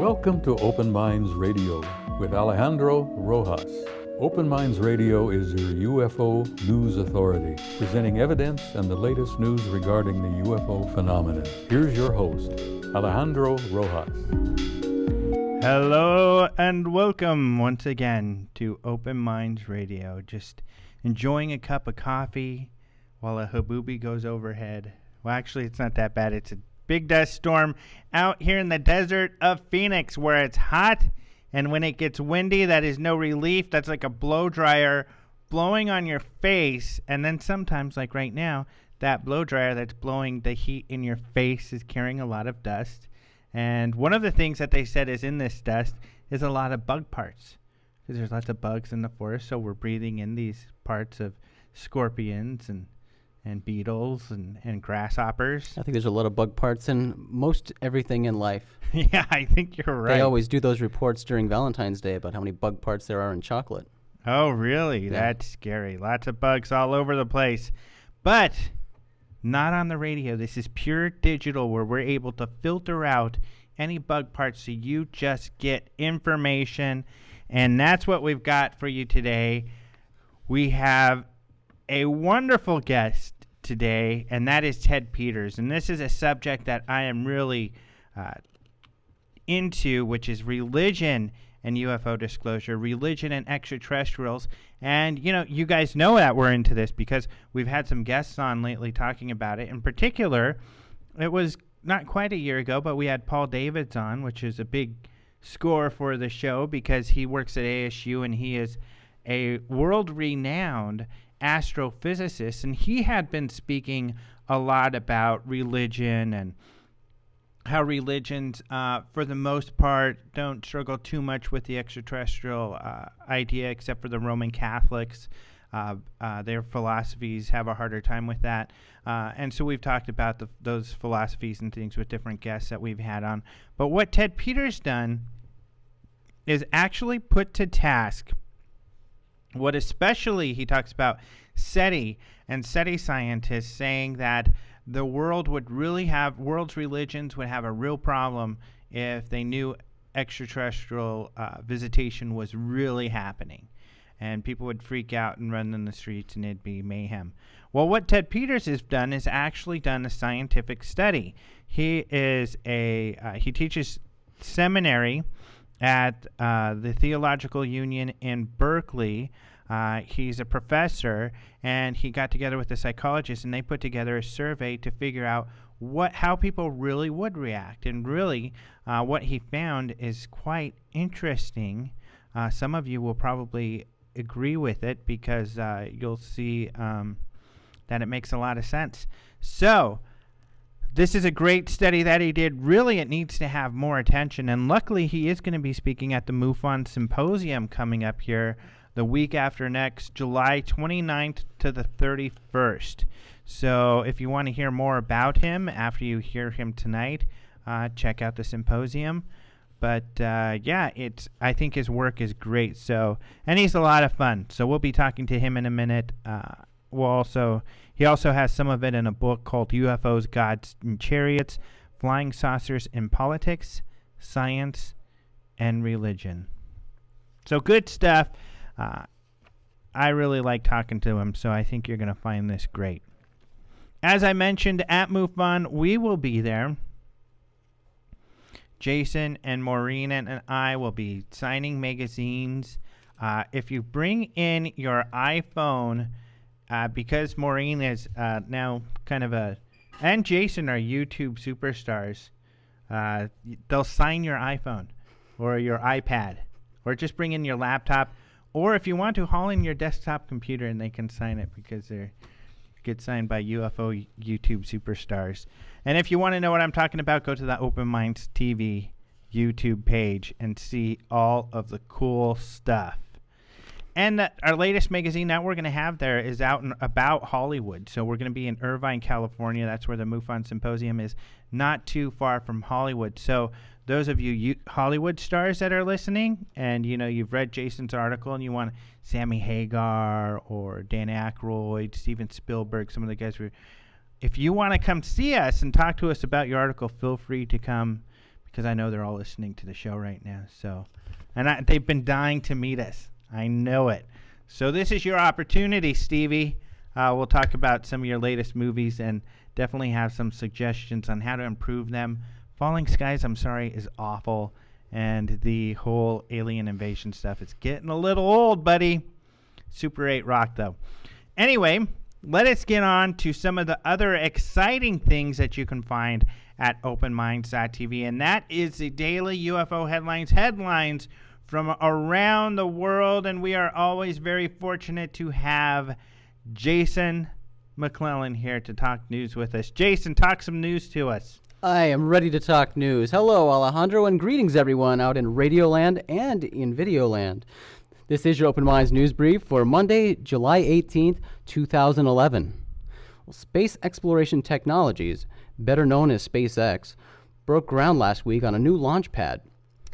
Welcome to Open Minds Radio with Alejandro Rojas. Open Minds Radio is your UFO news authority, presenting evidence and the latest news regarding the UFO phenomenon. Here's your host, Alejandro Rojas. Hello and welcome once again to Open Minds Radio. Just enjoying a cup of coffee while a haboobie goes overhead. Well, actually, it's not that bad. It's a big dust storm out here in the desert of Phoenix where it's hot, and when it gets windy, that is no relief. That's like a blow dryer blowing on your face, and then sometimes, like right now, that blow dryer that's blowing the heat in your face is carrying a lot of dust. And one of the things that they said is in this dust is a lot of bug parts, because there's lots of bugs in the forest, so we're breathing in these parts of scorpions and beetles and grasshoppers. I think there's a lot of bug parts in most everything in life. Yeah, I think you're right. They always do those reports during Valentine's Day about how many bug parts there are in chocolate. Oh, really? Yeah. That's scary. Lots of bugs all over the place. But not on the radio. This is pure digital, where we're able to filter out any bug parts so you just get information. And that's what we've got for you today. We have a wonderful guest today, and that is Ted Peters. And this is a subject that I am really into, which is religion and UFO disclosure, religion and extraterrestrials. And, you know, you guys know that we're into this because we've had some guests on lately talking about it. In particular, it was not quite a year ago, but we had Paul Davids on, which is a big score for the show because he works at ASU and he is a world-renowned astrophysicist, and he had been speaking a lot about religion and how religions, for the most part, don't struggle too much with the extraterrestrial idea, except for the Roman Catholics. Their philosophies have a harder time with that. And so we've talked about those philosophies and things with different guests that we've had on. But what Ted Peters done is actually put to task what especially he talks about SETI and SETI scientists saying that the world's religions would have a real problem if they knew extraterrestrial visitation was really happening. And people would freak out and run in the streets and it'd be mayhem. Well, what Ted Peters has done is actually done a scientific study. He teaches seminary at the Theological Union in Berkeley. He's a professor, and he got together with a psychologist, and they put together a survey to figure out how people really would react. And really, what he found is quite interesting. Some of you will probably agree with it because you'll see that it makes a lot of sense. So this is a great study that he did. Really, it needs to have more attention. And luckily, he is going to be speaking at the MUFON Symposium coming up here the week after next, July 29th to the 31st. So if you want to hear more about him after you hear him tonight, check out the symposium. But I think his work is great. So, and he's a lot of fun. So we'll be talking to him in a minute. He also has some of it in a book called UFOs, Gods, and Chariots, Flying Saucers in Politics, Science, and Religion. So good stuff. I really like talking to him, so I think you're going to find this great. As I mentioned, at MUFON, we will be there. Jason and Maureen and I will be signing magazines. If you bring in your iPhone, because Maureen is now kind of and Jason are YouTube superstars, they'll sign your iPhone or your iPad, or just bring in your laptop. Or if you want to, haul in your desktop computer and they can sign it because they get signed by UFO YouTube superstars. And if you want to know what I'm talking about, go to the Open Minds TV YouTube page and see all of the cool stuff. And our latest magazine that we're going to have there is out and about Hollywood. So we're going to be in Irvine, California. That's where the MUFON Symposium is, not too far from Hollywood. So those of you Hollywood stars that are listening, and you know you've read Jason's article and you want Sammy Hagar or Dan Aykroyd, Steven Spielberg, some of the guys. If you want to come see us and talk to us about your article, feel free to come, because I know they're all listening to the show right now. So, and they've been dying to meet us. I know it. So this is your opportunity, Stevie. We'll talk about some of your latest movies and definitely have some suggestions on how to improve them. Falling Skies, I'm sorry, is awful. And the whole alien invasion stuff is getting a little old, buddy. Super 8 rock, though. Anyway, let us get on to some of the other exciting things that you can find at openminds.tv. And that is the daily UFO headlines from around the world. And we are always very fortunate to have Jason McClellan here to talk news with us. Jason, talk some news to us. I am ready to talk news. Hello, Alejandro, and greetings, everyone, out in Radioland and in Videoland. This is your Open Minds News Brief for Monday, July 18th, 2011. Well, Space Exploration Technologies, better known as SpaceX, broke ground last week on a new launch pad.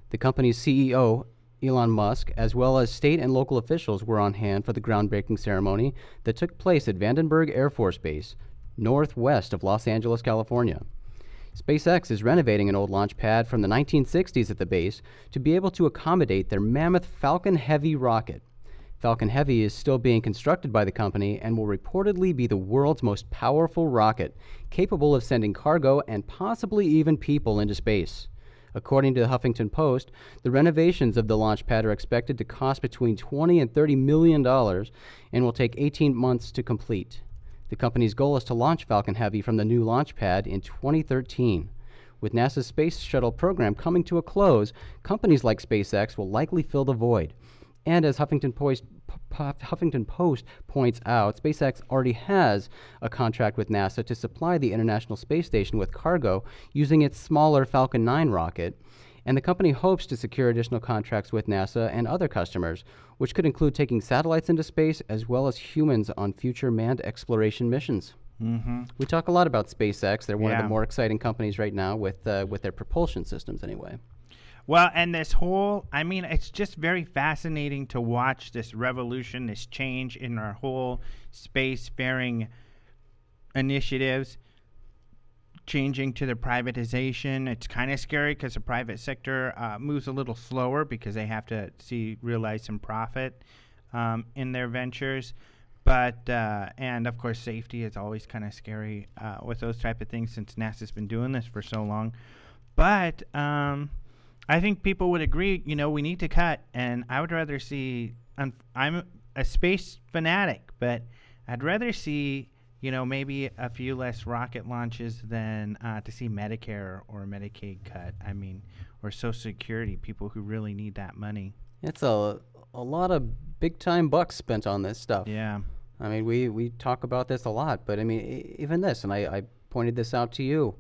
The company's CEO, Elon Musk, as well as state and local officials were on hand for the groundbreaking ceremony that took place at Vandenberg Air Force Base, northwest of Los Angeles, California. SpaceX is renovating an old launch pad from the 1960s at the base to be able to accommodate their mammoth Falcon Heavy rocket. Falcon Heavy is still being constructed by the company and will reportedly be the world's most powerful rocket, capable of sending cargo and possibly even people into space. According to the Huffington Post, the renovations of the launch pad are expected to cost between $20 and $30 million and will take 18 months to complete. The company's goal is to launch Falcon Heavy from the new launch pad in 2013. With NASA's space shuttle program coming to a close, companies like SpaceX will likely fill the void. And as Huffington Post points out, SpaceX already has a contract with NASA to supply the International Space Station with cargo using its smaller Falcon 9 rocket, and the company hopes to secure additional contracts with NASA and other customers, which could include taking satellites into space as well as humans on future manned exploration missions. Mm-hmm. We talk a lot about SpaceX. They're one of the more exciting companies right now with their propulsion systems anyway. Well, and this whole, I mean, it's just very fascinating to watch this revolution, this change in our whole spacefaring initiatives, changing to the privatization. It's kind of scary because the private sector moves a little slower because they have to realize some profit in their ventures. But, and of course, safety is always kind of scary with those type of things since NASA's been doing this for so long. But I think people would agree, we need to cut. And I would rather see, I'm a space fanatic, but I'd rather see maybe a few less rocket launches than to see Medicare or Medicaid cut. I mean, or Social Security, people who really need that money. It's a lot of big-time bucks spent on this stuff. Yeah. I mean, we talk about this a lot, but I mean, even this, and I pointed this out to you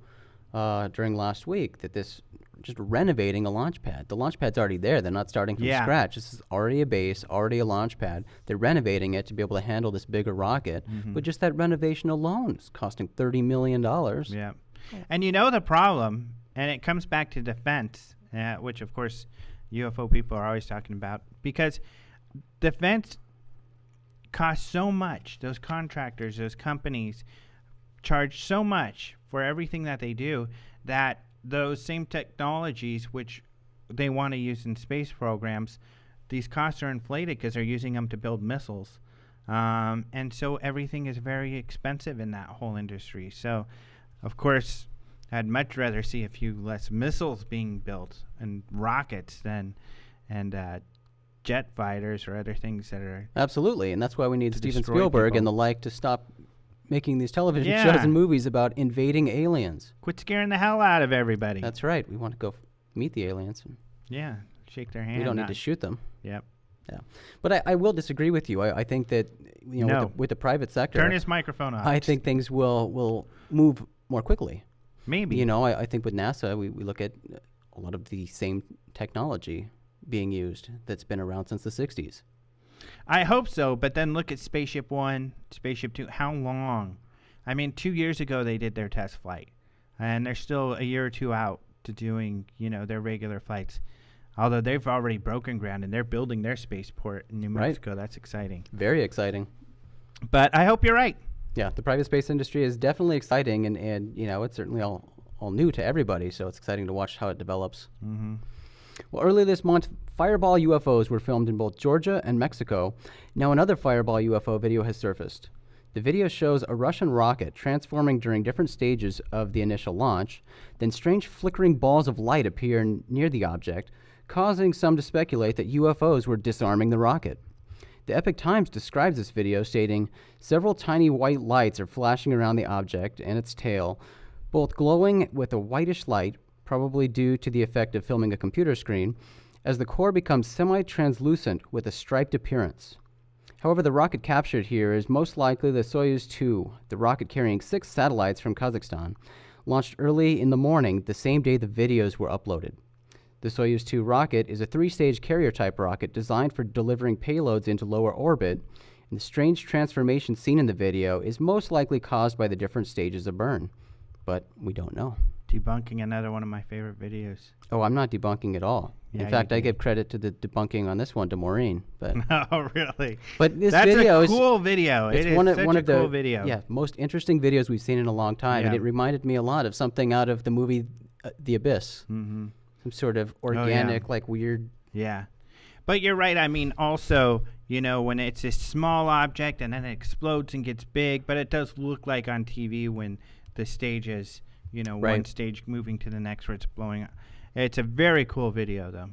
during last week, that this just renovating a launch pad. The launch pad's already there. They're not starting from scratch. This is already a base, already a launch pad. They're renovating it to be able to handle this bigger rocket. Mm-hmm. But just that renovation alone is costing $30 million. Yeah. And the problem, and it comes back to defense, which, of course, UFO people are always talking about, because defense costs so much. Those contractors, those companies charge so much for everything that they do that those same technologies which they want to use in space programs, these costs are inflated because they're using them to build missiles. And so everything is very expensive in that whole industry. So, of course, I'd much rather see a few less missiles being built and rockets and jet fighters or other things that are... Absolutely, and that's why we need Steven Spielberg and the like to stop making these television shows and movies about invading aliens. Quit scaring the hell out of everybody. That's right. We want to go meet the aliens. Shake their hand. We don't need to shoot them. Yep. Yeah. But I will disagree with you. I think that, with the private sector... Turn his microphone off. I think things will move more quickly. Maybe. I think with NASA, we look at a lot of the same technology being used that's been around since the 60s. I hope so, but then look at Spaceship 1, Spaceship 2. How long? I mean, 2 years ago they did their test flight, and they're still a year or two out to doing, their regular flights. Although they've already broken ground, and they're building their spaceport in New Mexico. That's exciting. Very exciting. But I hope you're right. Yeah, the private space industry is definitely exciting, and it's certainly all all new to everybody, so it's exciting to watch how it develops. Mm-hmm. Well, earlier this month, fireball UFOs were filmed in both Georgia and Mexico. Now another fireball UFO video has surfaced. The video shows a Russian rocket transforming during different stages of the initial launch. Then strange flickering balls of light appear near the object, causing some to speculate that UFOs were disarming the rocket. The Epoch Times describes this video, stating, "Several tiny white lights are flashing around the object and its tail, both glowing with a whitish light, probably due to the effect of filming a computer screen, as the core becomes semi-translucent with a striped appearance." However, the rocket captured here is most likely the Soyuz 2, the rocket carrying 6 satellites from Kazakhstan, launched early in the morning the same day the videos were uploaded. The Soyuz 2 rocket is a 3-stage carrier-type rocket designed for delivering payloads into lower orbit, and the strange transformation seen in the video is most likely caused by the different stages of burn. But we don't know. Debunking another one of my favorite videos. Oh, I'm not debunking at all. Yeah, In fact, you I did. give credit to the debunking on this one to Maureen. But Oh, really? but this That's video a is cool video. it's It is one such of a cool the video. yeah most interesting videos we've seen in a long time, and Yeah. it reminded me a lot of something out of the movie The Abyss. Mm-hmm. Some sort of yeah. organic, like weird. Yeah. But you're right. I mean, also, when it's a small object and then it explodes and gets big, but it does look like on TV when the stage is, one Right. stage moving to the next where it's blowing up. It's a very cool video, though.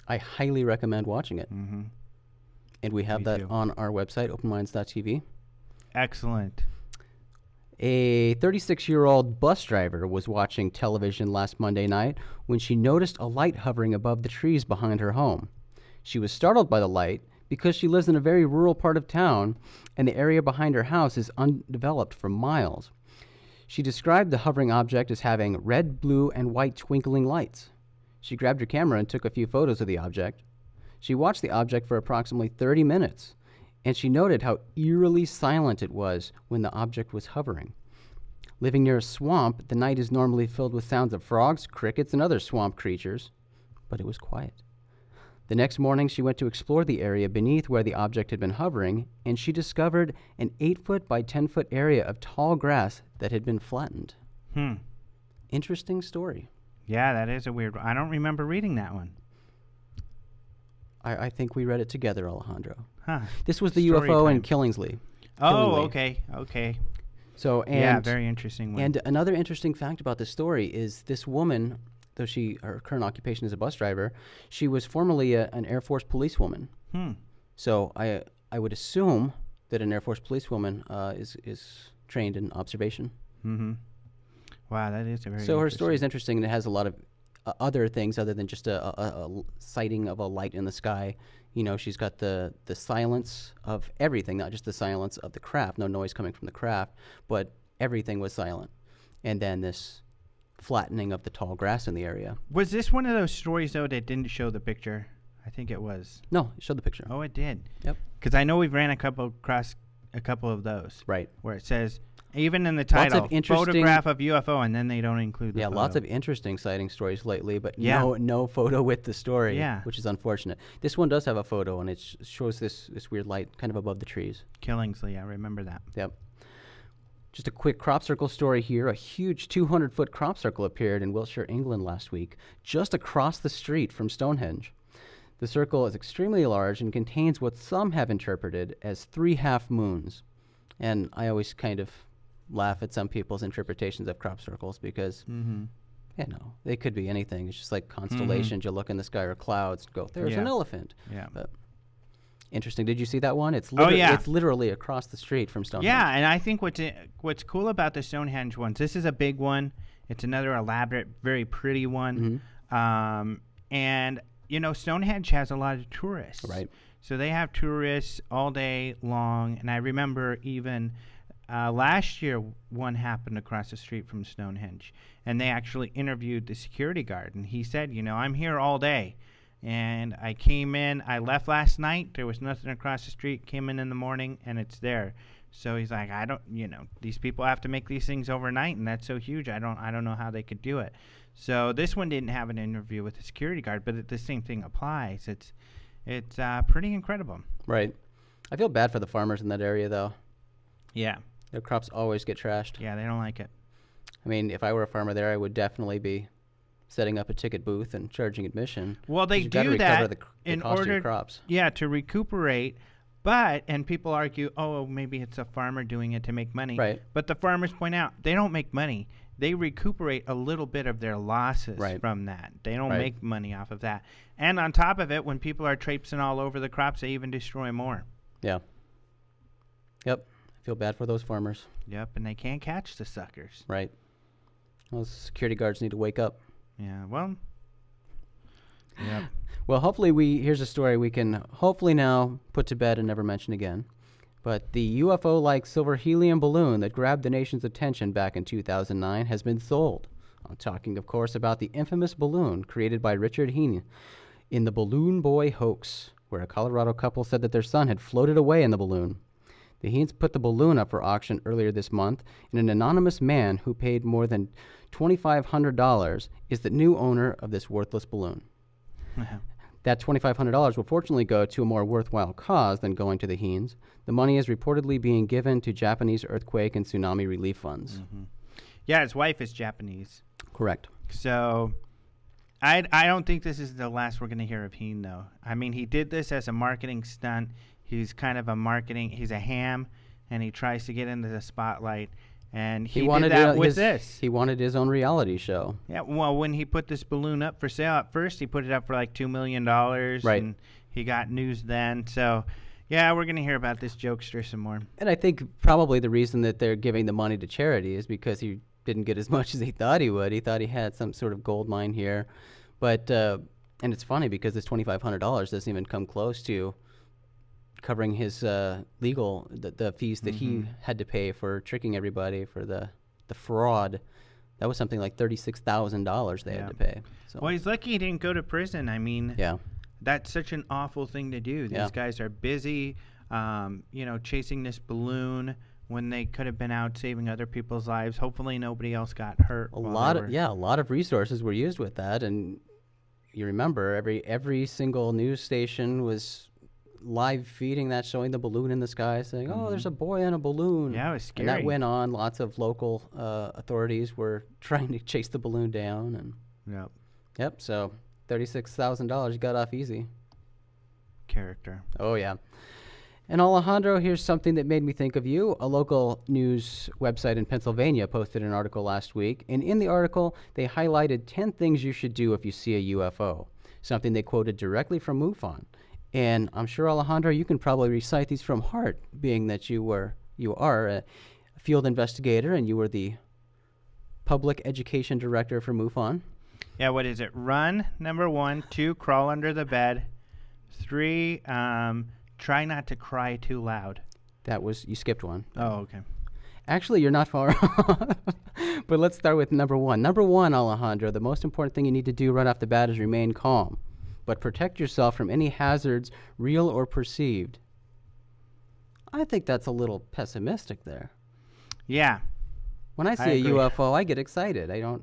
I highly recommend watching it, Mm-hmm. and we have Me that too. on our website, openminds.tv. Excellent. A 36-year-old bus driver was watching television last Monday night when she noticed a light hovering above the trees behind her home. She was startled by the light because she lives in a very rural part of town, and the area behind her house is undeveloped for miles. She described the hovering object as having red, blue, and white twinkling lights. She grabbed her camera and took a few photos of the object. She watched the object for approximately 30 minutes, and she noted how eerily silent it was when the object was hovering. Living near a swamp, the night is normally filled with sounds of frogs, crickets, and other swamp creatures, but it was quiet. The next morning, she went to explore the area beneath where the object had been hovering, and she discovered an 8-foot by 10-foot area of tall grass that had been flattened. Interesting story. Yeah, that is a weird one. I don't remember reading that one. I think we read it together, Alejandro. Huh. This was the Story UFO in time. Killingsley. Oh, Killingly. okay. So, Yeah, and very interesting one. And another interesting fact about this story is this woman, though her current occupation is a bus driver, she was formerly an Air Force policewoman. So I would assume that an Air Force policewoman is trained in observation. Mm-hmm. Wow, that is a very So her story is interesting. interesting, and it has a lot of other things other than just a sighting of a light in the sky. She's got the silence of everything, not just the silence of the craft, no noise coming from the craft, but everything was silent. And then this flattening of the tall grass in the area. Was this one of those stories, though, that didn't show the picture? I think it was. No, it showed the picture. Oh, it did? Yep. Because I know we've ran across a couple of those. Right. Where it says, even in the Lots of title, interesting- photograph of UFO, and then they don't include the Yeah, photo. lots of interesting sighting stories lately, but Yeah. no photo with the story, Yeah. which is unfortunate. This one does have a photo, and it shows this weird light kind of above the trees. Killingsley, I remember that. Yep. Just a quick crop circle story here. A huge 200-foot crop circle appeared in Wiltshire, England last week, just across the street from Stonehenge. The circle is extremely large and contains what some have interpreted as 3 half moons. And I always kind of laugh at some people's interpretations of crop circles because, they could be anything. It's just like constellations. You look in the sky or clouds and go, there's an Yeah. elephant. Yeah. But interesting. Did you see that one? It's yeah. It's literally across the street from Stonehenge. Yeah, and I think what's cool about the Stonehenge ones, this is a big one. It's another elaborate, very pretty one. And, Stonehenge has a lot of tourists. Right. So they have tourists all day long. And I remember even last year, one happened across the street from Stonehenge. And they actually interviewed the security guard. And he said, I'm here all day. And I came in, I left last night, there was nothing across the street, came in the morning, and it's there. So he's like, these people have to make these things overnight, and that's so huge, I don't know how they could do it. So this one didn't have an interview with the security guard, but the same thing applies. It's pretty incredible. Right. I feel bad for the farmers in that area, though. Yeah. Their crops always get trashed. Yeah, they don't like it. I mean, if I were a farmer there, I would definitely be setting up a ticket booth and charging admission. Well, they 'cause you've gotta do recover that the in cost of your order, crops. yeah, to recuperate. But, and people argue, oh, maybe it's a farmer doing it to make money. Right. But the farmers point out, they don't make money. They recuperate a little bit of their losses from that. They don't make money off of that. And on top of it, when people are traipsing all over the crops, they even destroy more. Yeah. Yep. I feel bad for those farmers. Yep, and they can't catch the suckers. Right. Those security guards need to wake up. Yeah, well. Yep. Well, hopefully here's a story we can hopefully now put to bed and never mention again. But the UFO-like silver helium balloon that grabbed the nation's attention back in 2009 has been sold. I'm talking, of course, about the infamous balloon created by Richard Heen in the Balloon Boy hoax, where a Colorado couple said that their son had floated away in the balloon. The Heens put the balloon up for auction earlier this month, and an anonymous man who paid more than $2,500 is the new owner of this worthless balloon. That $2,500 will fortunately go to a more worthwhile cause than going to the Heens. The money is reportedly being given to Japanese earthquake and tsunami relief funds. Mm-hmm. Yeah, his wife is Japanese. Correct. So I don't think this is the last we're going to hear of Heen, though. I mean, he did this as a marketing stunt. He's kind of he's a ham, and he tries to get into the spotlight. And he did that with this. He wanted his own reality show. Yeah, well, when he put this balloon up for sale, at first he put it up for like $2 million. Right. And he got news then. So, yeah, we're going to hear about this jokester some more. And I think probably the reason that they're giving the money to charity is because he didn't get as much as he thought he would. He thought he had some sort of gold mine here. But, and it's funny because this $2,500 doesn't even come close to covering his legal, the fees that he had to pay for tricking everybody for the fraud. That was something like $36,000 they had to pay. So. Well, he's lucky he didn't go to prison. I mean, that's such an awful thing to do. These guys are busy, chasing this balloon when they could have been out saving other people's lives. Hopefully nobody else got hurt. A lot of resources were used with that. And you remember every single news station was live feeding that, showing the balloon in the sky, saying, oh, there's a boy in a balloon. Yeah, it was scary. And that went on. Lots of local authorities were trying to chase the balloon down. And Yep, so $36,000 got off easy. Character. Oh, yeah. And Alejandro, here's something that made me think of you. A local news website in Pennsylvania posted an article last week, and in the article, they highlighted 10 things you should do if you see a UFO, something they quoted directly from MUFON. And I'm sure, Alejandro, you can probably recite these from heart, being that you are a field investigator and you were the public education director for MUFON. Yeah, what is it? Run, number 1. 2, crawl under the bed. 3, try not to cry too loud. You skipped one. Oh, okay. Actually, you're not far off. But let's start with number 1. Number 1, Alejandro, the most important thing you need to do right off the bat is remain calm, but protect yourself from any hazards, real or perceived. I think that's a little pessimistic there. Yeah. When I see a UFO, I get excited. I don't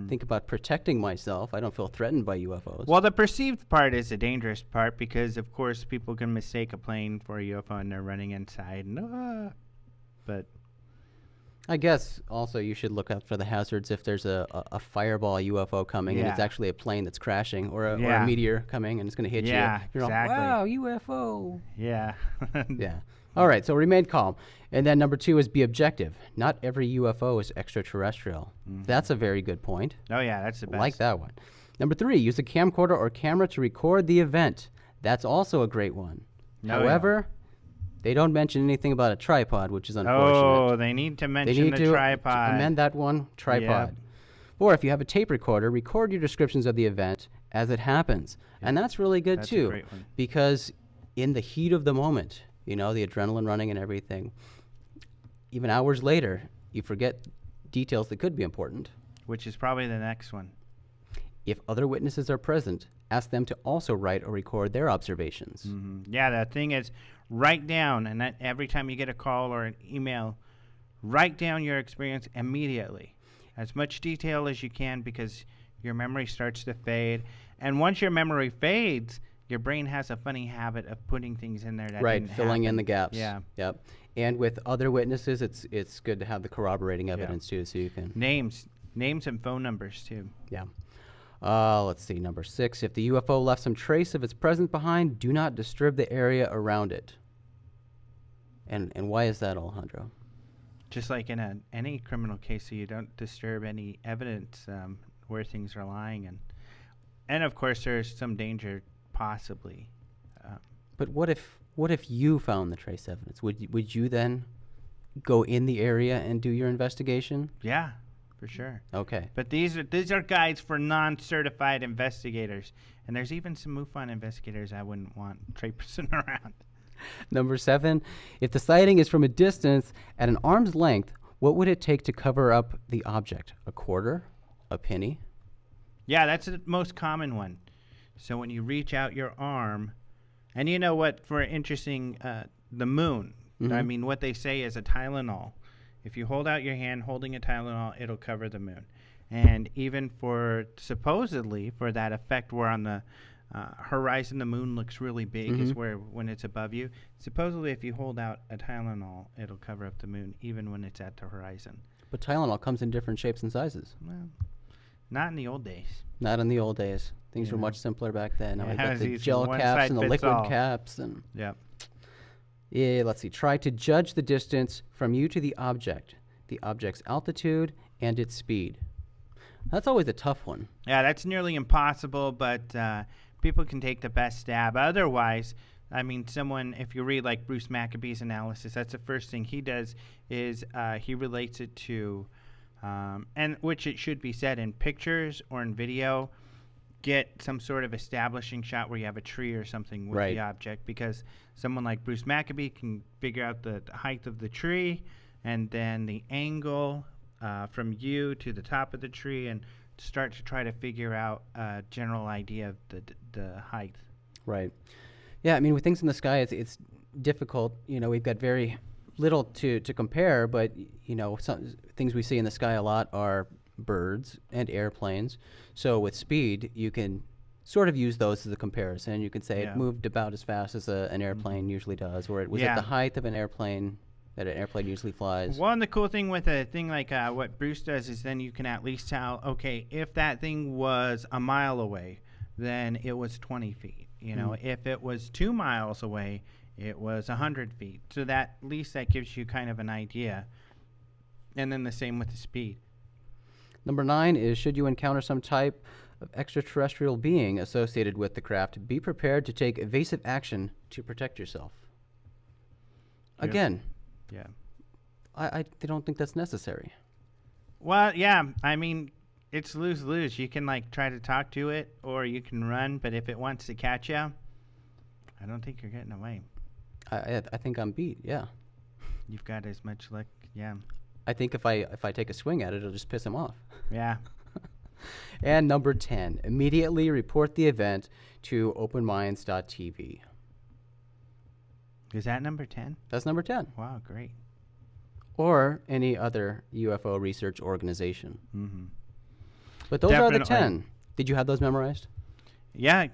think about protecting myself. I don't feel threatened by UFOs. Well, the perceived part is the dangerous part because, of course, people can mistake a plane for a UFO and they're running inside. But I guess also you should look out for the hazards if there's a fireball UFO coming and it's actually a plane that's crashing or a meteor coming and it's going to hit you. You're exactly. Wow, UFO. Yeah. Yeah. All right, so remain calm. And then number 2 is be objective. Not every UFO is extraterrestrial. That's a very good point. Oh, yeah, that's the best. I like that one. Number 3, use a camcorder or camera to record the event. That's also a great one. However, they don't mention anything about a tripod, which is unfortunate. Oh, they need to mention the tripod. To amend that one, tripod. Or if you have a tape recorder, record your descriptions of the event as it happens. And that's really good too. A great one. Because in the heat of the moment, the adrenaline running and everything, even hours later, you forget details that could be important. Which is probably the next one. If other witnesses are present, ask them to also write or record their observations. Yeah, the thing is, write down, and that every time you get a call or an email, write down your experience immediately. As much detail as you can because your memory starts to fade. And once your memory fades, your brain has a funny habit of putting things in there that didn't filling happen. in the gaps. Yeah. Yep. And with other witnesses, it's good to have the corroborating evidence too, so you can names and phone numbers too. Yeah. Let's see, number 6. If the UFO left some trace of its presence behind, do not disturb the area around it. And why is that, Alejandro? Just like in any criminal case, so you don't disturb any evidence where things are lying, and of course there's some danger possibly. But what if you found the trace evidence? Would you then go in the area and do your investigation? Yeah, for sure. Okay. But these are guides for non-certified investigators, and there's even some MUFON investigators I wouldn't want traipsing around. Number 7, if the sighting is from a distance at an arm's length, what would it take to cover up the object? A quarter? A penny? Yeah, that's the most common one. So when you reach out your arm, and you know what, for interesting, the moon, I mean, what they say is a Tylenol. If you hold out your hand holding a Tylenol, it'll cover the moon. And even supposedly for that effect where on the horizon the moon looks really big is where when it's above you. Supposedly if you hold out a Tylenol, it'll cover up the moon even when it's at the horizon. But Tylenol comes in different shapes and sizes. Well, not in the old days. Not in the old days. Things were much simpler back then. Now Yeah, we've got it's the easy. gel One caps size and the fits liquid all. caps. And Yep. yeah, let's see. Try to judge the distance from you to the object's altitude, and its speed. That's always a tough one. Yeah, that's nearly impossible, but people can take the best stab. Otherwise, I mean, if you read like Bruce Maccabee's analysis, that's the first thing he does is he relates it to, and which it should be said in pictures or in video, get some sort of establishing shot where you have a tree or something with the object, because someone like Bruce Maccabee can figure out the height of the tree and then the angle from you to the top of the tree and start to try to figure out a general idea of the height. Right. Yeah, I mean, with things in the sky, it's difficult. You know, we've got very little to compare, but, you know, some things we see in the sky a lot are birds and airplanes. So with speed, you can sort of use those as a comparison. You can say it moved about as fast as an airplane usually does, or it was at the height of an airplane that an airplane usually flies. Well, and the cool thing with a thing like what Bruce does is then you can at least tell, okay, if that thing was a mile away, then it was 20 feet. You know, if it was 2 miles away, it was 100 feet. So that at least that gives you kind of an idea. And then the same with the speed. Number 9 is, should you encounter some type of extraterrestrial being associated with the craft, be prepared to take evasive action to protect yourself. Again, I don't think that's necessary. Well, yeah, I mean, it's lose-lose. You can, like, try to talk to it, or you can run, but if it wants to catch you, I don't think you're getting away. I think I'm beat, yeah. You've got as much luck, I think if I take a swing at it, it'll just piss him off. Yeah. And number 10, immediately report the event to openminds.tv. Is that number 10? That's number 10. Wow, great. Or any other UFO research organization. Mm-hmm. But those are the Definitely. 10. Did you have those memorized? Yeah.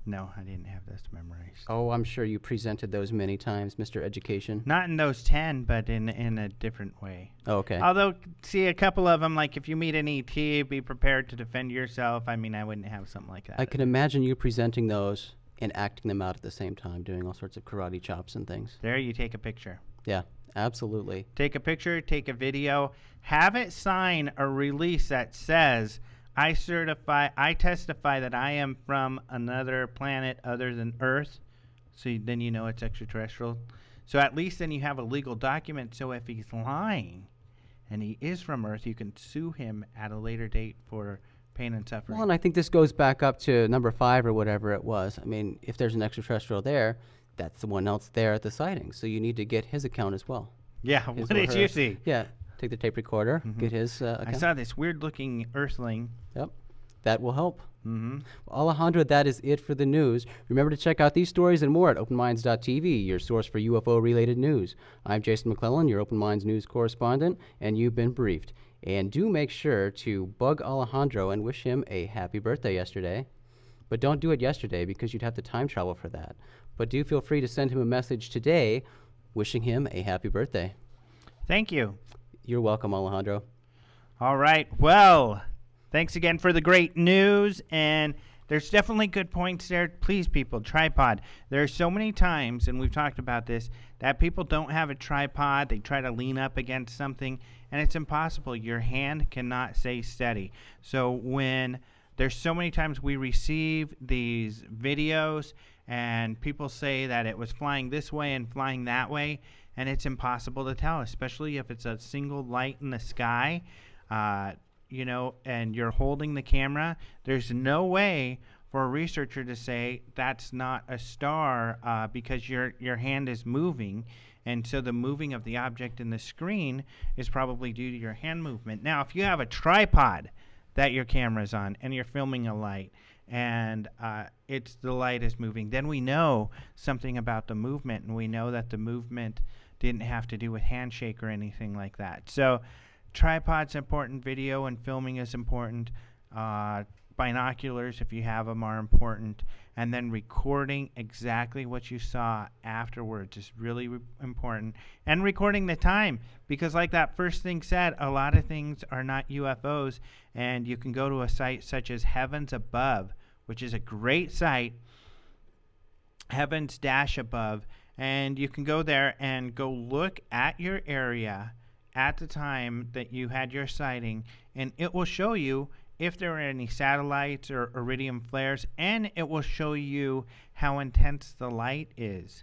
No, I didn't have those memorized. Oh, I'm sure you presented those many times, Mr. Education. Not in those 10, but in a different way. Oh, okay. Although, see, a couple of them, like if you meet an ET, be prepared to defend yourself. I mean, I wouldn't have something like that. I can imagine you presenting those and acting them out at the same time, doing all sorts of karate chops and things. There, you take a picture. Yeah, absolutely. Take a picture, take a video, have it sign a release that says, I testify that I am from another planet other than Earth. So then you know it's extraterrestrial. So at least then you have a legal document. So if he's lying and he is from Earth, you can sue him at a later date for pain and suffering. Well, and I think this goes back up to number 5 or whatever it was. I mean, if there's an extraterrestrial there, that's the one else there at the sighting. So you need to get his account as well. Yeah, His what or did her. you see? Yeah, take the tape recorder, get his account. I saw this weird-looking Earthling. Yep, that will help. Mm-hmm. Well, Alejandro, that is it for the news. Remember to check out these stories and more at openminds.tv, your source for UFO-related news. I'm Jason McClellan, your Open Minds news correspondent, and you've been briefed. And do make sure to bug Alejandro and wish him a happy birthday yesterday. But don't do it yesterday because you'd have to time travel for that. But do feel free to send him a message today wishing him a happy birthday. Thank you. You're welcome, Alejandro. All right. Well, thanks again for the great news. And there's definitely good points there. Please, people, tripod. There are so many times, and we've talked about this, that people don't have a tripod. They try to lean up against something, and it's impossible. Your hand cannot stay steady. So when there's so many times we receive these videos and people say that it was flying this way and flying that way, and it's impossible to tell, especially if it's a single light in the sky. And you're holding the camera, there's no way for a researcher to say that's not a star because your hand is moving. And so the moving of the object in the screen is probably due to your hand movement. Now, if you have a tripod that your camera's on and you're filming a light and the light is moving, then we know something about the movement, and we know that the movement didn't have to do with handshake or anything like that. So tripod's important, video and filming is important, binoculars, if you have them, are important, and then recording exactly what you saw afterwards is really important, and recording the time, because like that first thing said, a lot of things are not UFOs, and you can go to a site such as Heavens Above, which is a great site, Heavens-Above, and you can go there and go look at your area at the time that you had your sighting, and it will show you if there are any satellites or iridium flares, and it will show you how intense the light is.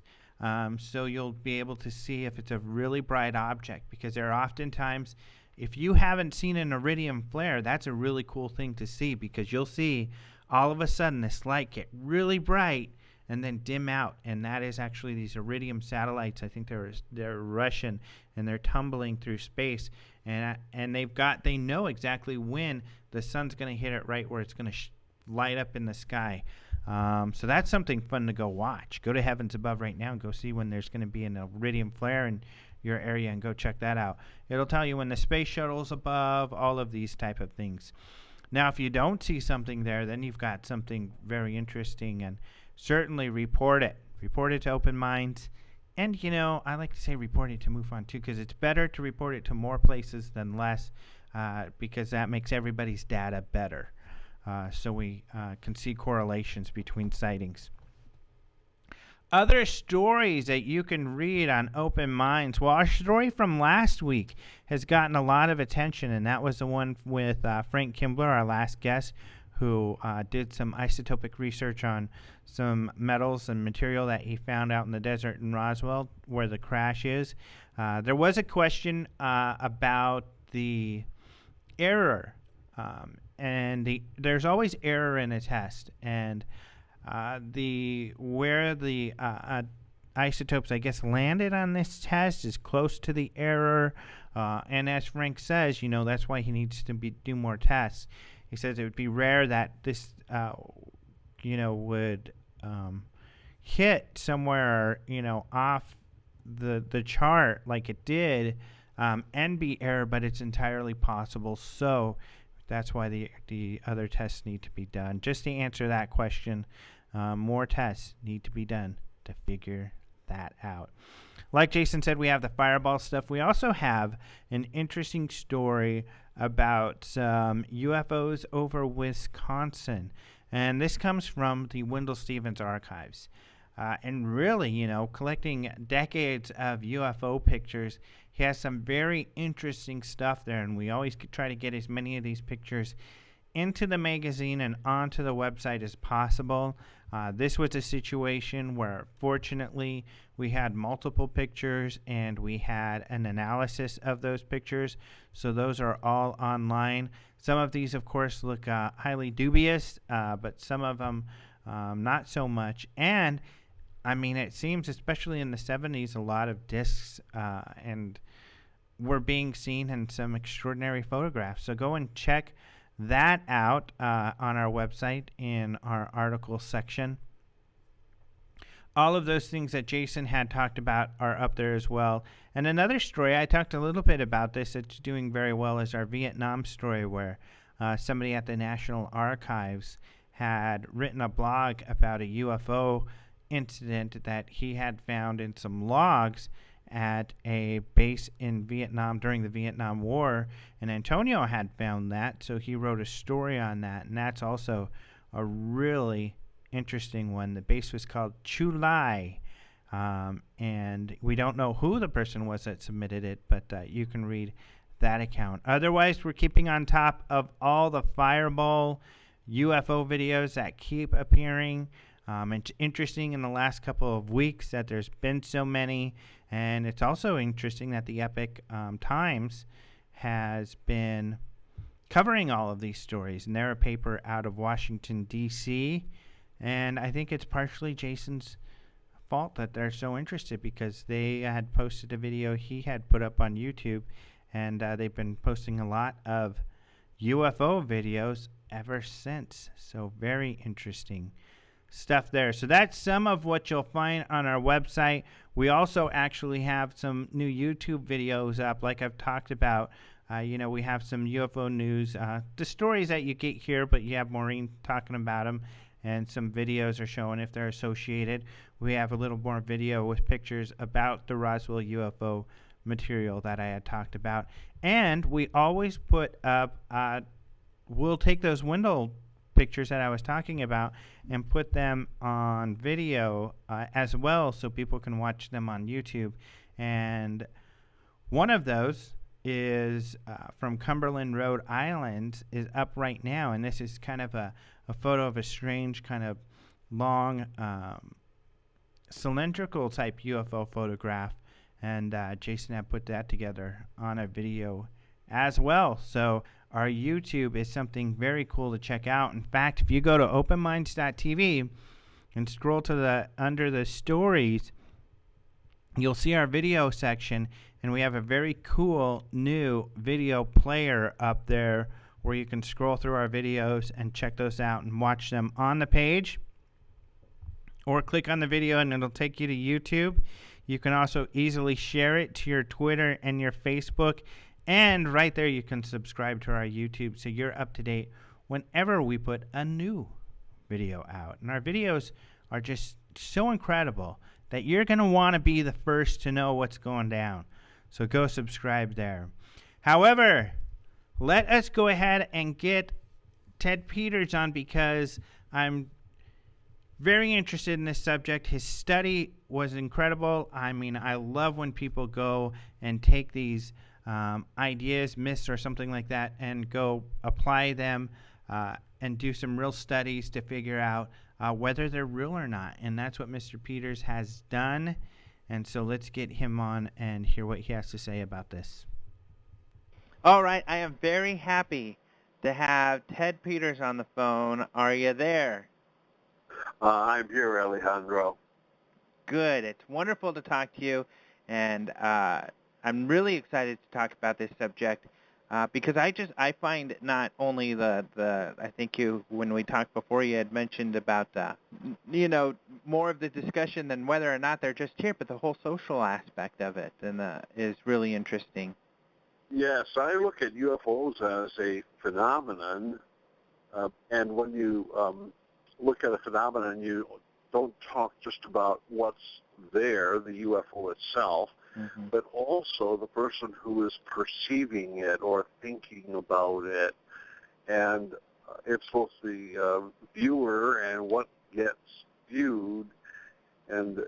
So you'll be able to see if it's a really bright object, because there are oftentimes, if you haven't seen an iridium flare, that's a really cool thing to see, because you'll see all of a sudden this light get really bright and then dim out, and that is actually these iridium satellites. I think they're Russian, and they're tumbling through space, and they know exactly when the sun's going to hit it right where it's going to light up in the sky. So that's something fun to go watch. Go to Heavens Above right now and go see when there's going to be an iridium flare in your area, and go check that out. It'll tell you when the space shuttle's above, all of these type of things. Now, if you don't see something there, then you've got something very interesting, and certainly report it. Report it to Open Minds. And, I like to say report it to MUFON too, because it's better to report it to more places than less, because that makes everybody's data better. So we can see correlations between sightings. Other stories that you can read on Open Minds. Well, our story from last week has gotten a lot of attention, and that was the one with Frank Kimbler, our last guest, who did some isotopic research on some metals and material that he found out in the desert in Roswell, where the crash is. There was a question about the error, and there's always error in a test, and where the isotopes, I guess, landed on this test is close to the error, and as Frank says, that's why he needs to do more tests. He says it would be rare that this, would hit somewhere, off the chart like it did, and be error, but it's entirely possible. So that's why the other tests need to be done. Just to answer that question, more tests need to be done to figure that out. Like Jason said, we have the fireball stuff. We also have an interesting story about some UFOs over Wisconsin. And this comes from the Wendell Stevens archives. And really, collecting decades of UFO pictures, he has some very interesting stuff there. And we always try to get as many of these pictures into the magazine and onto the website as possible. This was a situation where, fortunately, we had multiple pictures and we had an analysis of those pictures. So those are all online. Some of these, of course, look highly dubious, but some of them not so much. And, it seems, especially in the 70s, a lot of discs and were being seen in some extraordinary photographs. So go and check that out on our website in our article section. All of those things that Jason had talked about are up there as well. And another story, I talked a little bit about this, it's doing very well, is our Vietnam story, where somebody at the National Archives had written a blog about a UFO incident that he had found in some logs, at a base in Vietnam during the Vietnam War, and Antonio had found that, so he wrote a story on that, and that's also a really interesting one. The base was called Chu Lai, and we don't know who the person was that submitted it, but you can read that account. Otherwise, we're keeping on top of all the fireball UFO videos that keep appearing. It's interesting in the last couple of weeks that there's been so many, and it's also interesting that the Epic Times has been covering all of these stories, and they're a paper out of Washington, D.C., and I think it's partially Jason's fault that they're so interested, because they had posted a video he had put up on YouTube, and they've been posting a lot of UFO videos ever since. So very interesting stuff there. So that's some of what you'll find on our website. We also actually have some new YouTube videos up, like I've talked about. We have some UFO news, the stories that you get here, but you have Maureen talking about them, and some videos are showing if they're associated. We have a little more video with pictures about the Roswell UFO material that I had talked about. And we always put up, we'll take those window pictures that I was talking about and put them on video as well, so people can watch them on YouTube. And one of those is from Cumberland, Rhode Island, is up right now, and this is kind of a photo of a strange kind of long cylindrical type UFO photograph, and Jason had put that together on a video as well. So our YouTube is something very cool to check out. In fact, if you go to openminds.tv and scroll to the under the stories, you'll see our video section, and we have a very cool new video player up there where you can scroll through our videos and check those out and watch them on the page, or click on the video and it'll take you to YouTube. You can also easily share it to your Twitter and your Facebook, and right there you can subscribe to our YouTube so you're up to date whenever we put a new video out. And our videos are just so incredible that you're going to want to be the first to know what's going down. So go subscribe there. However, let us go ahead and get Ted Peters on, because I'm very interested in this subject. His study was incredible. I mean, I love when people go and take these ideas, myths, or something like that, and go apply them and do some real studies to figure out whether they're real or not. And that's what Mr. Peters has done. And so let's get him on and hear what he has to say about this. All right, I am very happy to have Ted Peters on the phone. Are you there? I'm here, Alejandro. Good. It's wonderful to talk to you, and I'm really excited to talk about this subject because I find not only I think when we talked before, you had mentioned about more of the discussion than whether or not they're just here, but the whole social aspect of it and is really interesting. Yes, I look at UFOs as a phenomenon, and when you look at a phenomenon, you don't talk just about what's there, the UFO itself, mm-hmm. but also the person who is perceiving it or thinking about it. And it's both the viewer and what gets viewed, and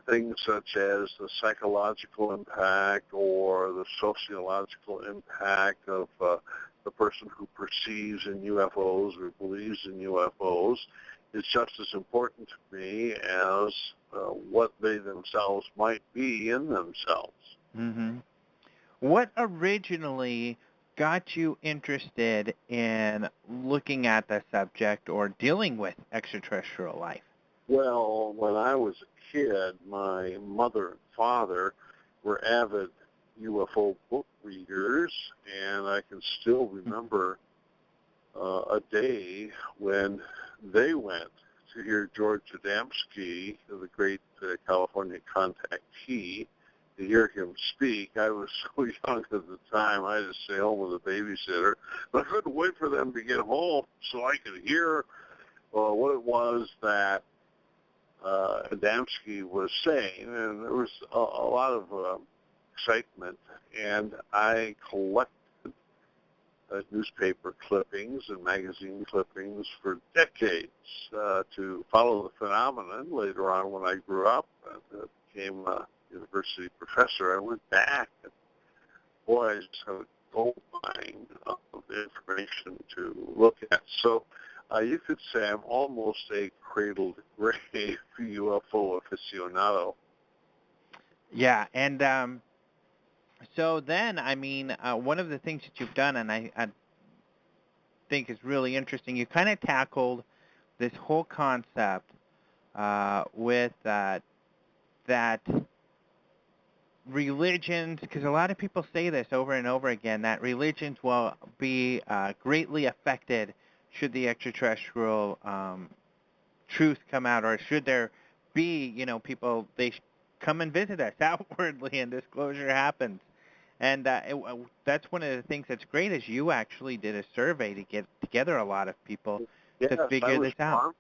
things such as the psychological impact or the sociological impact of the person who perceives in UFOs or believes in UFOs is just as important to me as what they themselves might be in themselves. Mm-hmm. What originally got you interested in looking at the subject or dealing with extraterrestrial life? Well, when I was a kid, my mother and father were avid UFO book readers, and I can still remember a day when they went to hear George Adamski, the great California contactee, to hear him speak. I was so young at the time, I had to stay home with a babysitter, but I couldn't wait for them to get home so I could hear what it was that Adamski was saying. And there was a lot of excitement, and I collected newspaper clippings and magazine clippings for decades to follow the phenomenon. Later on, when I grew up and became a university professor, I went back, and boy, I just have a gold mine of information to look at. So you could say I'm almost a cradle-to-grave UFO aficionado. Yeah, and so then, I mean, one of the things that you've done, and I think is really interesting, you kind of tackled this whole concept with that religions, because a lot of people say this over and over again, that religions will be greatly affected should the extraterrestrial truth come out, or should there be, people, they come and visit us outwardly and disclosure happens. And that's one of the things that's great is you actually did a survey to get together a lot of people to figure this out.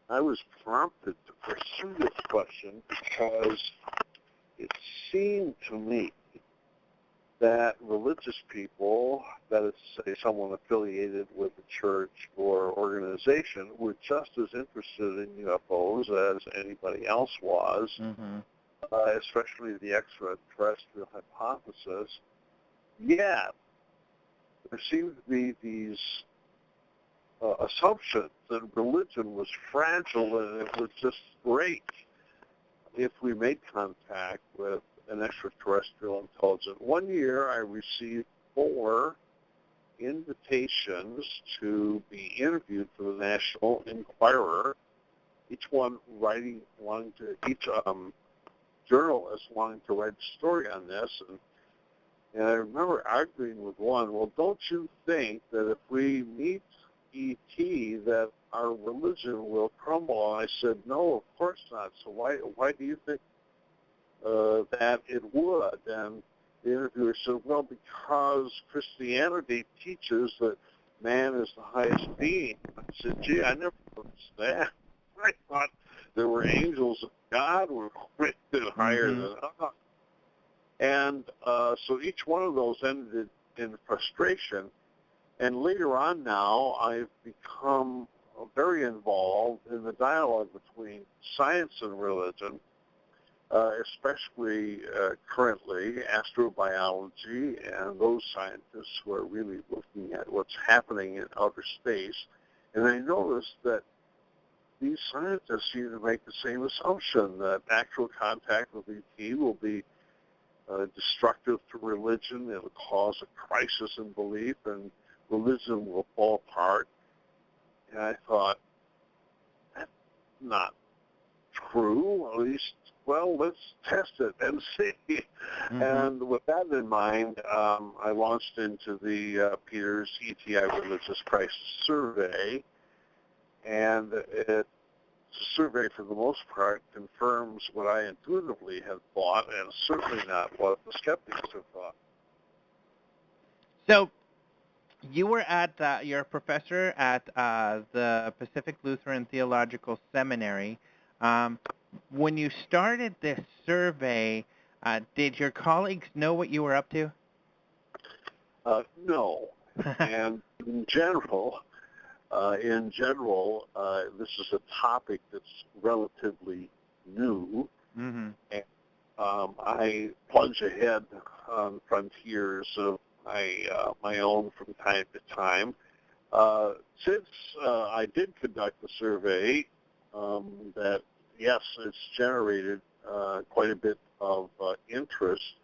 I was prompted to pursue this question because it seemed to me that religious people, that is, say, someone affiliated with a church or organization, were just as interested in UFOs as anybody else was. Mm-hmm. Especially the extraterrestrial hypothesis. Yet, there seemed to be these assumptions that religion was fragile and it was just great if we made contact with an extraterrestrial intelligence. One year, I received 4 invitations to be interviewed for the National Enquirer, each one each journalist wanting to write a story on this, and I remember arguing with one, well, don't you think that if we meet ET that our religion will crumble? And I said, no, of course not. So why do you think that it would? And the interviewer said, well, because Christianity teaches that man is the highest being. I said, gee, I never noticed that. I thought there were angels of God were rated higher than us. And so each one of those ended in frustration. And later on now, I've become very involved in the dialogue between science and religion, especially currently astrobiology and those scientists who are really looking at what's happening in outer space. And I noticed that these scientists seem to make the same assumption that actual contact with ET will be destructive to religion. It'll cause a crisis in belief, and religion will fall apart. And I thought, that's not true. At least, well, let's test it and see. Mm-hmm. And with that in mind, I launched into the Peters ETI Religious Crisis Survey. And the survey, for the most part, confirms what I intuitively had thought, and certainly not what the skeptics have thought. So, you were you're a professor at the Pacific Lutheran Theological Seminary. When you started this survey, did your colleagues know what you were up to? No. And in general, this is a topic that's relatively new, mm-hmm. And I plunge ahead on frontiers of my own from time to time. Since I did conduct the survey, that, yes, it's generated quite a bit of interest.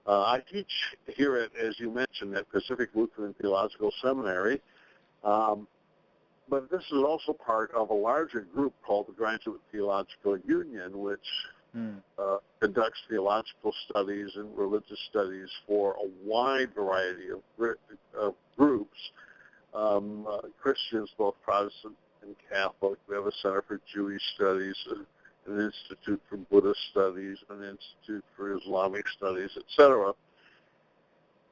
I teach here at, as you mentioned, at Pacific Lutheran Theological Seminary. But this is also part of a larger group called the Graduate Theological Union, which conducts theological studies and religious studies for a wide variety of groups, Christians, both Protestant and Catholic. We have a Center for Jewish Studies, an Institute for Buddhist Studies, an Institute for Islamic Studies, etc.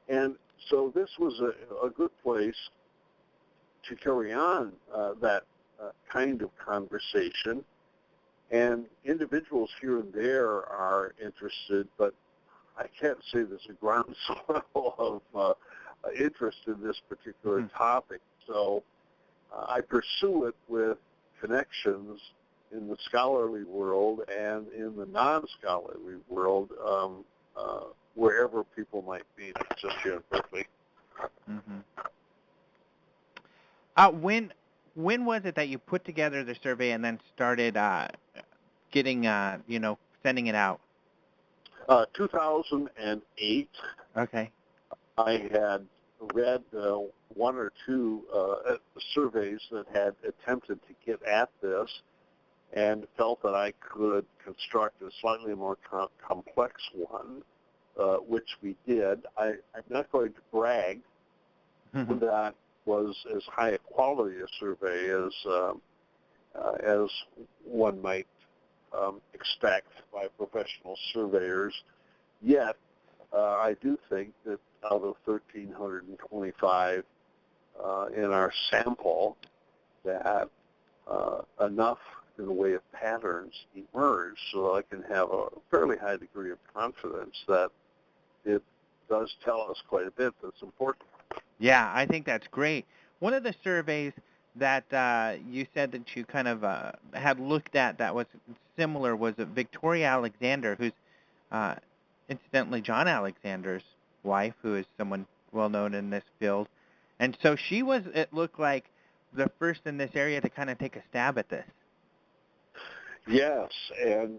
And so this was a good place to carry on that kind of conversation. And individuals here and there are interested, but I can't say there's a groundswell of interest in this particular topic. So I pursue it with connections in the scholarly world and in the non-scholarly world, wherever people might be, not just here in Berkeley. When was it that you put together the survey and then started getting, sending it out? 2008. Okay. I had read one or two surveys that had attempted to get at this and felt that I could construct a slightly more complex one, which we did. I'm not going to brag that was as high a quality a survey as one might expect by professional surveyors. Yet, I do think that out of 1,325 in our sample, that enough in the way of patterns emerge so I can have a fairly high degree of confidence that it does tell us quite a bit that's important. Yeah, I think that's great. One of the surveys that you said that you kind of had looked at that was similar was Victoria Alexander, who's incidentally John Alexander's wife, who is someone well known in this field. And so she was, it looked like, the first in this area to kind of take a stab at this. Yes, and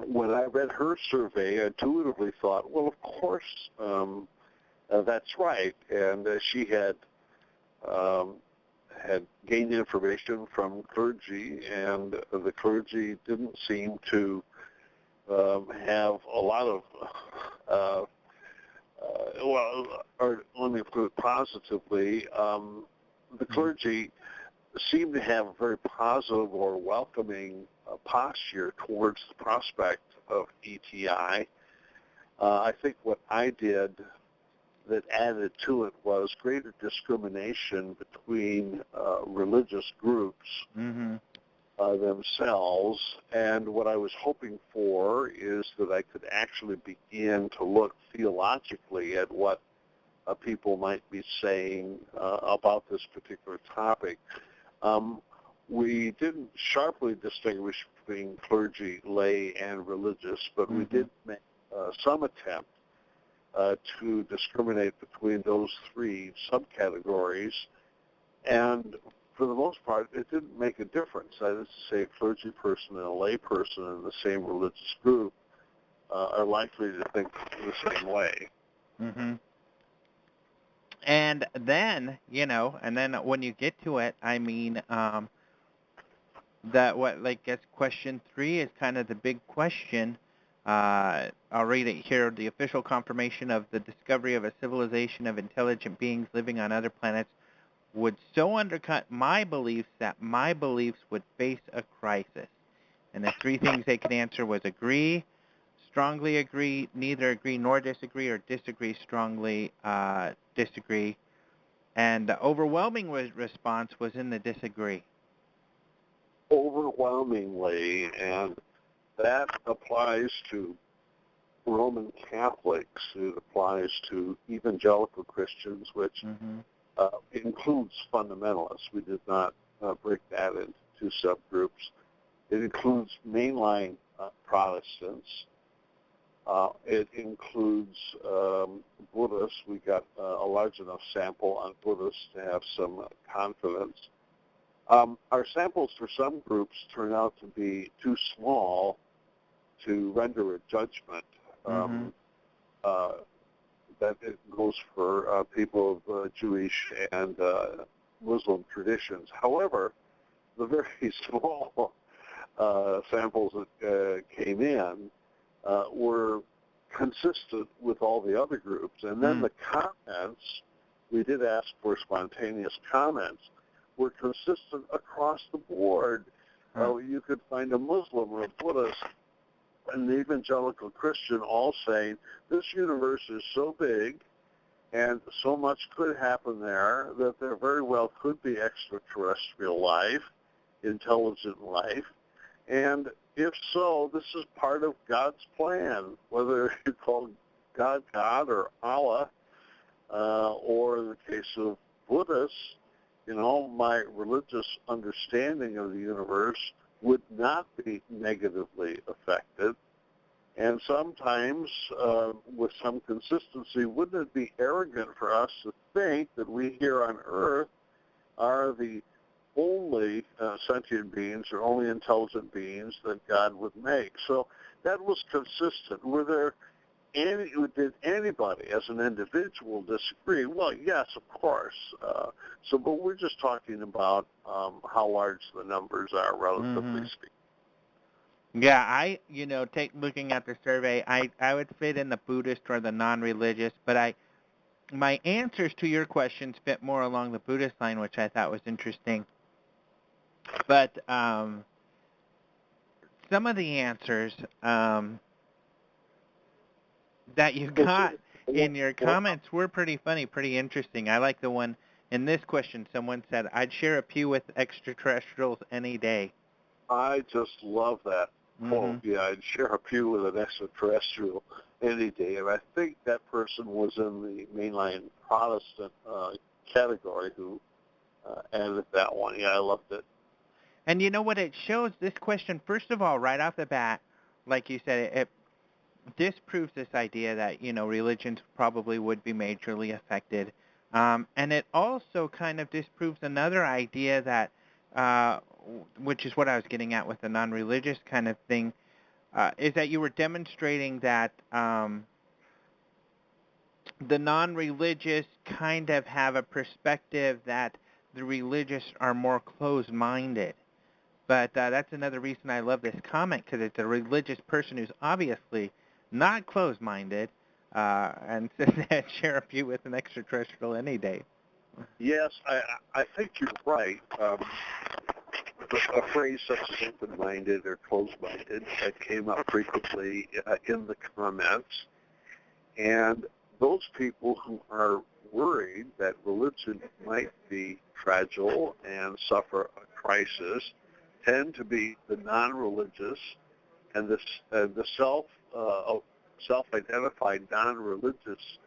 when I read her survey, I intuitively thought, well, of course, that's right. And she had gained information from clergy, and the clergy didn't seem to have a lot of, or let me put it positively, the clergy seem to have a very positive or welcoming posture towards the prospect of ETI. I think what I did that added to it was greater discrimination between religious groups themselves, and what I was hoping for is that I could actually begin to look theologically at what people might be saying about this particular topic. We didn't sharply distinguish between clergy, lay, and religious, but we did make some attempt to discriminate between those three subcategories, and for the most part, it didn't make a difference. That is to say, a clergy person and a lay person in the same religious group are likely to think the same way. And then, when you get to it, I mean, question 3 is kind of the big question. I'll read it here. The official confirmation of the discovery of a civilization of intelligent beings living on other planets would so undercut my beliefs that my beliefs would face a crisis. And the 3 things they could answer was agree, strongly agree, neither agree nor disagree, or disagree, strongly disagree. And the overwhelming response was in the disagree. Overwhelmingly, and that applies to Roman Catholics. It applies to evangelical Christians, which includes fundamentalists. We did not break that into 2 subgroups. It includes mainline Protestants. It includes Buddhists. We got a large enough sample on Buddhists to have some confidence. Our samples for some groups turn out to be too small to render a judgment. That it goes for people of Jewish and Muslim traditions. However, the very small samples that came in were consistent with all the other groups. And then the comments, we did ask for spontaneous comments, were consistent across the board. You could find a Muslim or a Buddhist and the evangelical Christian all saying, this universe is so big and so much could happen there that there very well could be extraterrestrial life, intelligent life, and if so, this is part of God's plan, whether you call God, or Allah, or in the case of Buddhists, my religious understanding of the universe would not be negatively affected. And sometimes, with some consistency, wouldn't it be arrogant for us to think that we here on Earth are the only sentient beings or only intelligent beings that God would make? So that was consistent. Did anybody as an individual disagree? Well, yes, of course. But we're just talking about how large the numbers are, relatively speaking. Yeah, looking at the survey, I would fit in the Buddhist or the non-religious, but my answers to your questions fit more along the Buddhist line, which I thought was interesting. But some of the answers that you got in your comments were pretty funny, pretty interesting. I like the one in this question. Someone said, "I'd share a pew with extraterrestrials any day." I just love that quote. Mm-hmm. Yeah, I'd share a pew with an extraterrestrial any day. And I think that person was in the mainline Protestant category who added that one. Yeah, I loved it. And you know what it shows, this question, first of all, right off the bat, like you said, it disproves this idea that, religions probably would be majorly affected. And it also kind of disproves another idea that, which is what I was getting at with the non-religious kind of thing, is that you were demonstrating that the non-religious kind of have a perspective that the religious are more closed-minded. But that's another reason I love this comment, because it's a religious person who's obviously not closed-minded, and says that share a pew with an extraterrestrial any day. Yes, I think you're right. A phrase such as open-minded or closed-minded that came up frequently in the comments. And those people who are worried that religion might be fragile and suffer a crisis tend to be the non-religious, and the self-identified non-religious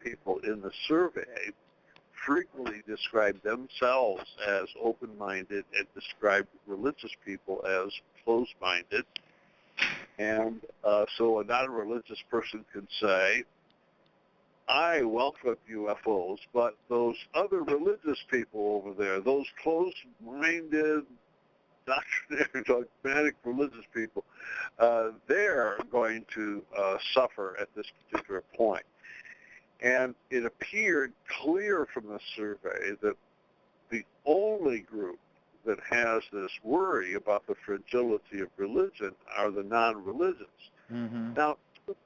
people in the survey frequently describe themselves as open-minded and describe religious people as closed-minded. And so a non-religious person can say, I welcome UFOs, but those other religious people over there, those closed-minded, doctrinaire, dogmatic religious people, they're going to suffer at this particular point. And it appeared clear from the survey that the only group that has this worry about the fragility of religion are the non-religious. Mm-hmm. Now,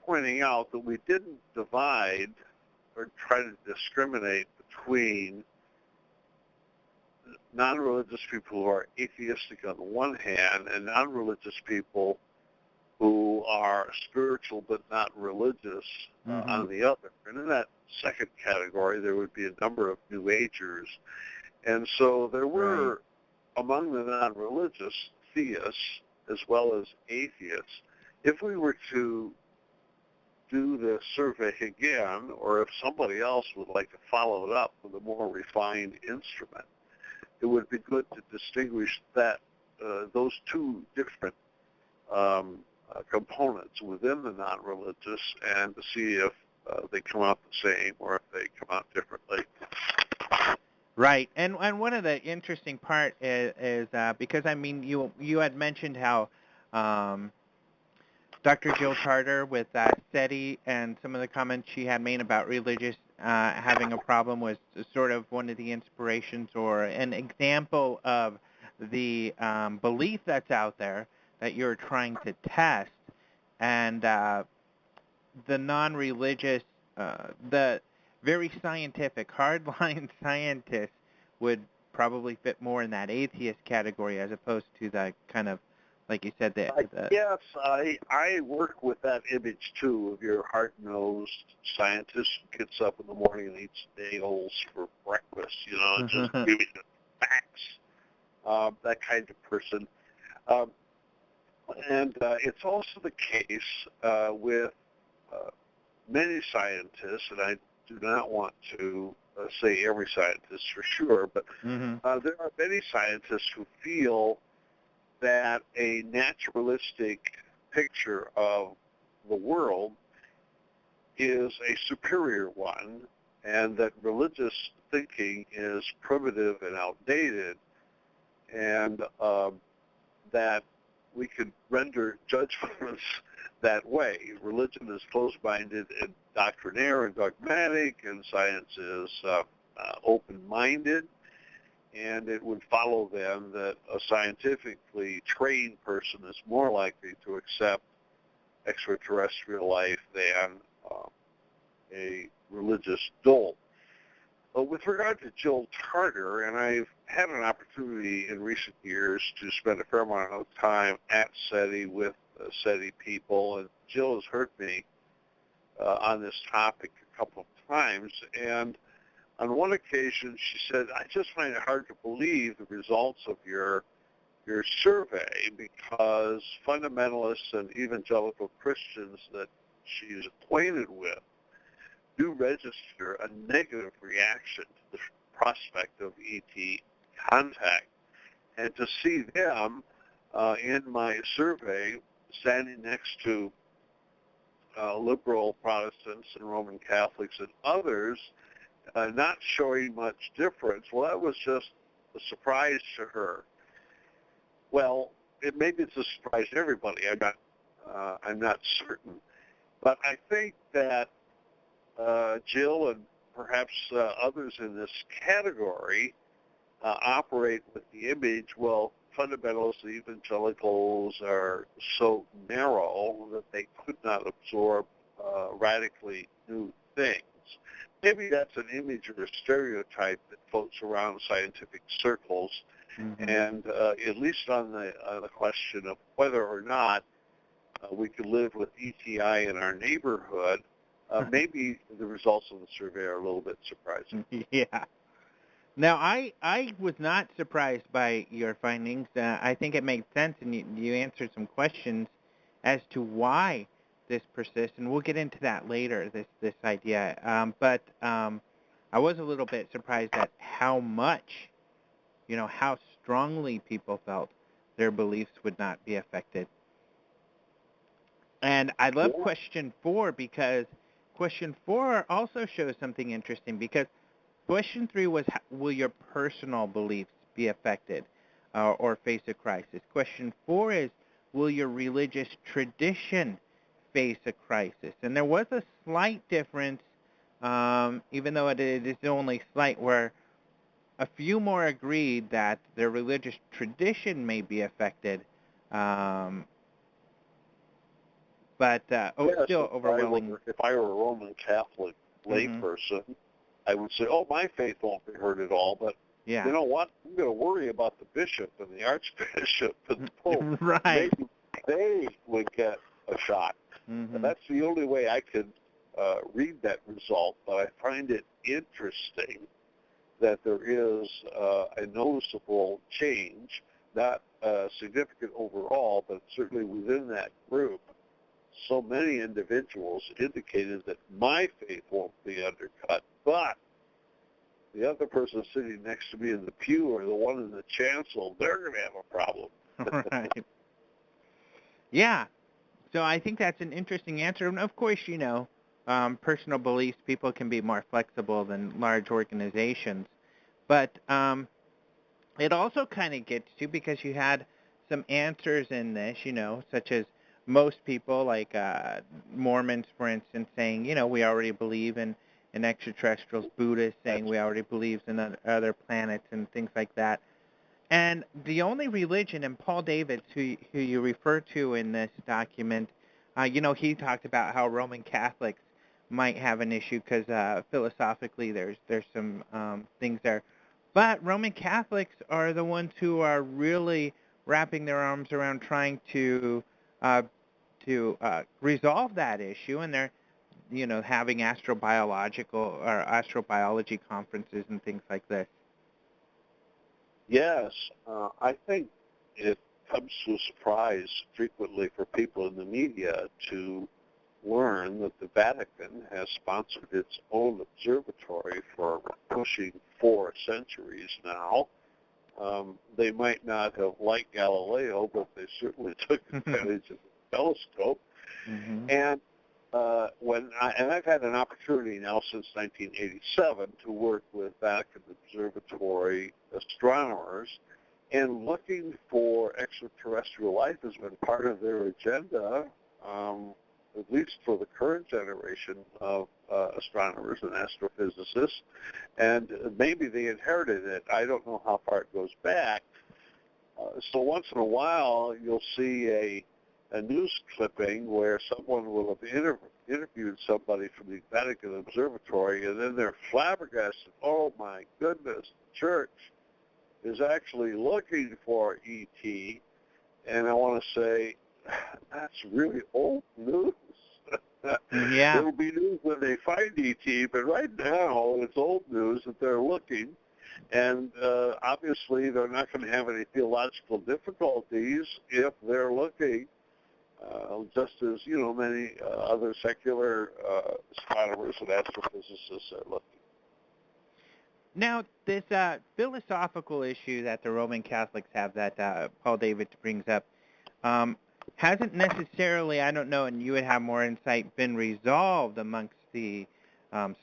pointing out that we didn't divide or try to discriminate between non-religious people who are atheistic on the one hand and non-religious people who are spiritual but not religious on the other. And in that second category, there would be a number of New Agers. And so there were, among the non-religious, theists as well as atheists. If we were to do the survey again, or if somebody else would like to follow it up with a more refined instrument, it would be good to distinguish that those two different components within the non-religious and to see if they come out the same or if they come out differently. Right, and one of the interesting part is because, I mean, you had mentioned how Dr. Jill Carter with SETI and some of the comments she had made about religious having a problem was sort of one of the inspirations or an example of the belief that's out there that you're trying to test, and the non-religious, the very scientific, hardline scientists would probably fit more in that atheist category as opposed to the kind of, like you said, Yes, I work with that image, too, of your hard-nosed scientist who gets up in the morning and eats bagels for breakfast, just giving the facts, that kind of person. And it's also the case with many scientists, and I do not want to say every scientist for sure, but there are many scientists who feel that a naturalistic picture of the world is a superior one, and that religious thinking is primitive and outdated, and that we could render judgments that way. Religion is closed-minded and doctrinaire and dogmatic, and science is open-minded, and it would follow then that a scientifically trained person is more likely to accept extraterrestrial life than a religious dolt. With regard to Jill Tarter, and I've had an opportunity in recent years to spend a fair amount of time at SETI with SETI people, and Jill has heard me on this topic a couple of times, and on one occasion she said, I just find it hard to believe the results of your survey, because fundamentalists and evangelical Christians that she's acquainted with do register a negative reaction to the prospect of ET contact. And to see them in my survey standing next to liberal Protestants and Roman Catholics and others not showing much difference, well, that was just a surprise to her. Well, maybe it's a surprise to everybody. I'm not certain. But I think that Jill and perhaps others in this category operate with the image, well, fundamentalists, evangelicals are so narrow that they could not absorb radically new things. Maybe that's an image or a stereotype that floats around scientific circles, and at least on the question of whether or not we could live with ETI in our neighborhood, maybe the results of the survey are a little bit surprising. Yeah. Now, I was not surprised by your findings. I think it makes sense, and you answered some questions as to why this persists, and we'll get into that later, this idea. But I was a little bit surprised at how much, how strongly people felt their beliefs would not be affected. And I love question 4, because question 4 also shows something interesting, because question 3 was, will your personal beliefs be affected or face a crisis? Question 4 is, will your religious tradition face a crisis? And there was a slight difference, even though it is only slight, where a few more agreed that their religious tradition may be affected, but still overwhelming. If I were a Roman Catholic layperson, I would say, my faith won't be hurt at all, but you know what? I'm going to worry about the bishop and the archbishop and the pope. Right. Maybe they would get a shot. And that's the only way I could read that result, but I find it interesting that there is a noticeable change, not significant overall, but certainly within that group. So many individuals indicated that my faith won't be undercut, but the other person sitting next to me in the pew or the one in the chancel, they're going to have a problem. Right. Yeah. So I think that's an interesting answer. And of course, personal beliefs, people can be more flexible than large organizations. But it also kind of gets to, because you had some answers in this, such as most people, like Mormons, for instance, saying, we already believe in extraterrestrials, Buddhists saying we already believe in other planets and things like that. And the only religion, and Paul Davids, who you refer to in this document, he talked about how Roman Catholics might have an issue because philosophically there's some things there. But Roman Catholics are the ones who are really wrapping their arms around trying to resolve that issue, and they're having astrobiology conferences and things like this. Yes, I think it comes to a surprise frequently for people in the media to learn that the Vatican has sponsored its own observatory for pushing 4 centuries now. They might not have liked Galileo, but they certainly took advantage of the telescope. Mm-hmm. And I've had an opportunity now since 1987 to work with Vatican Observatory astronomers, and looking for extraterrestrial life has been part of their agenda, at least for the current generation of astronomers and astrophysicists. And maybe they inherited it. I don't know how far it goes back. So once in a while, you'll see a news clipping where someone will have interviewed somebody from the Vatican Observatory, and then they're flabbergasted. Oh, my goodness, the church is actually looking for ET. And I want to say, that's really old news. Yeah. It'll be news when they find ET, but right now it's old news that they're looking. And obviously they're not going to have any theological difficulties if they're looking, just as, many other secular astronomers and astrophysicists are looking. Now, this philosophical issue that the Roman Catholics have that Paul David brings up hasn't necessarily, I don't know, and you would have more insight, been resolved amongst the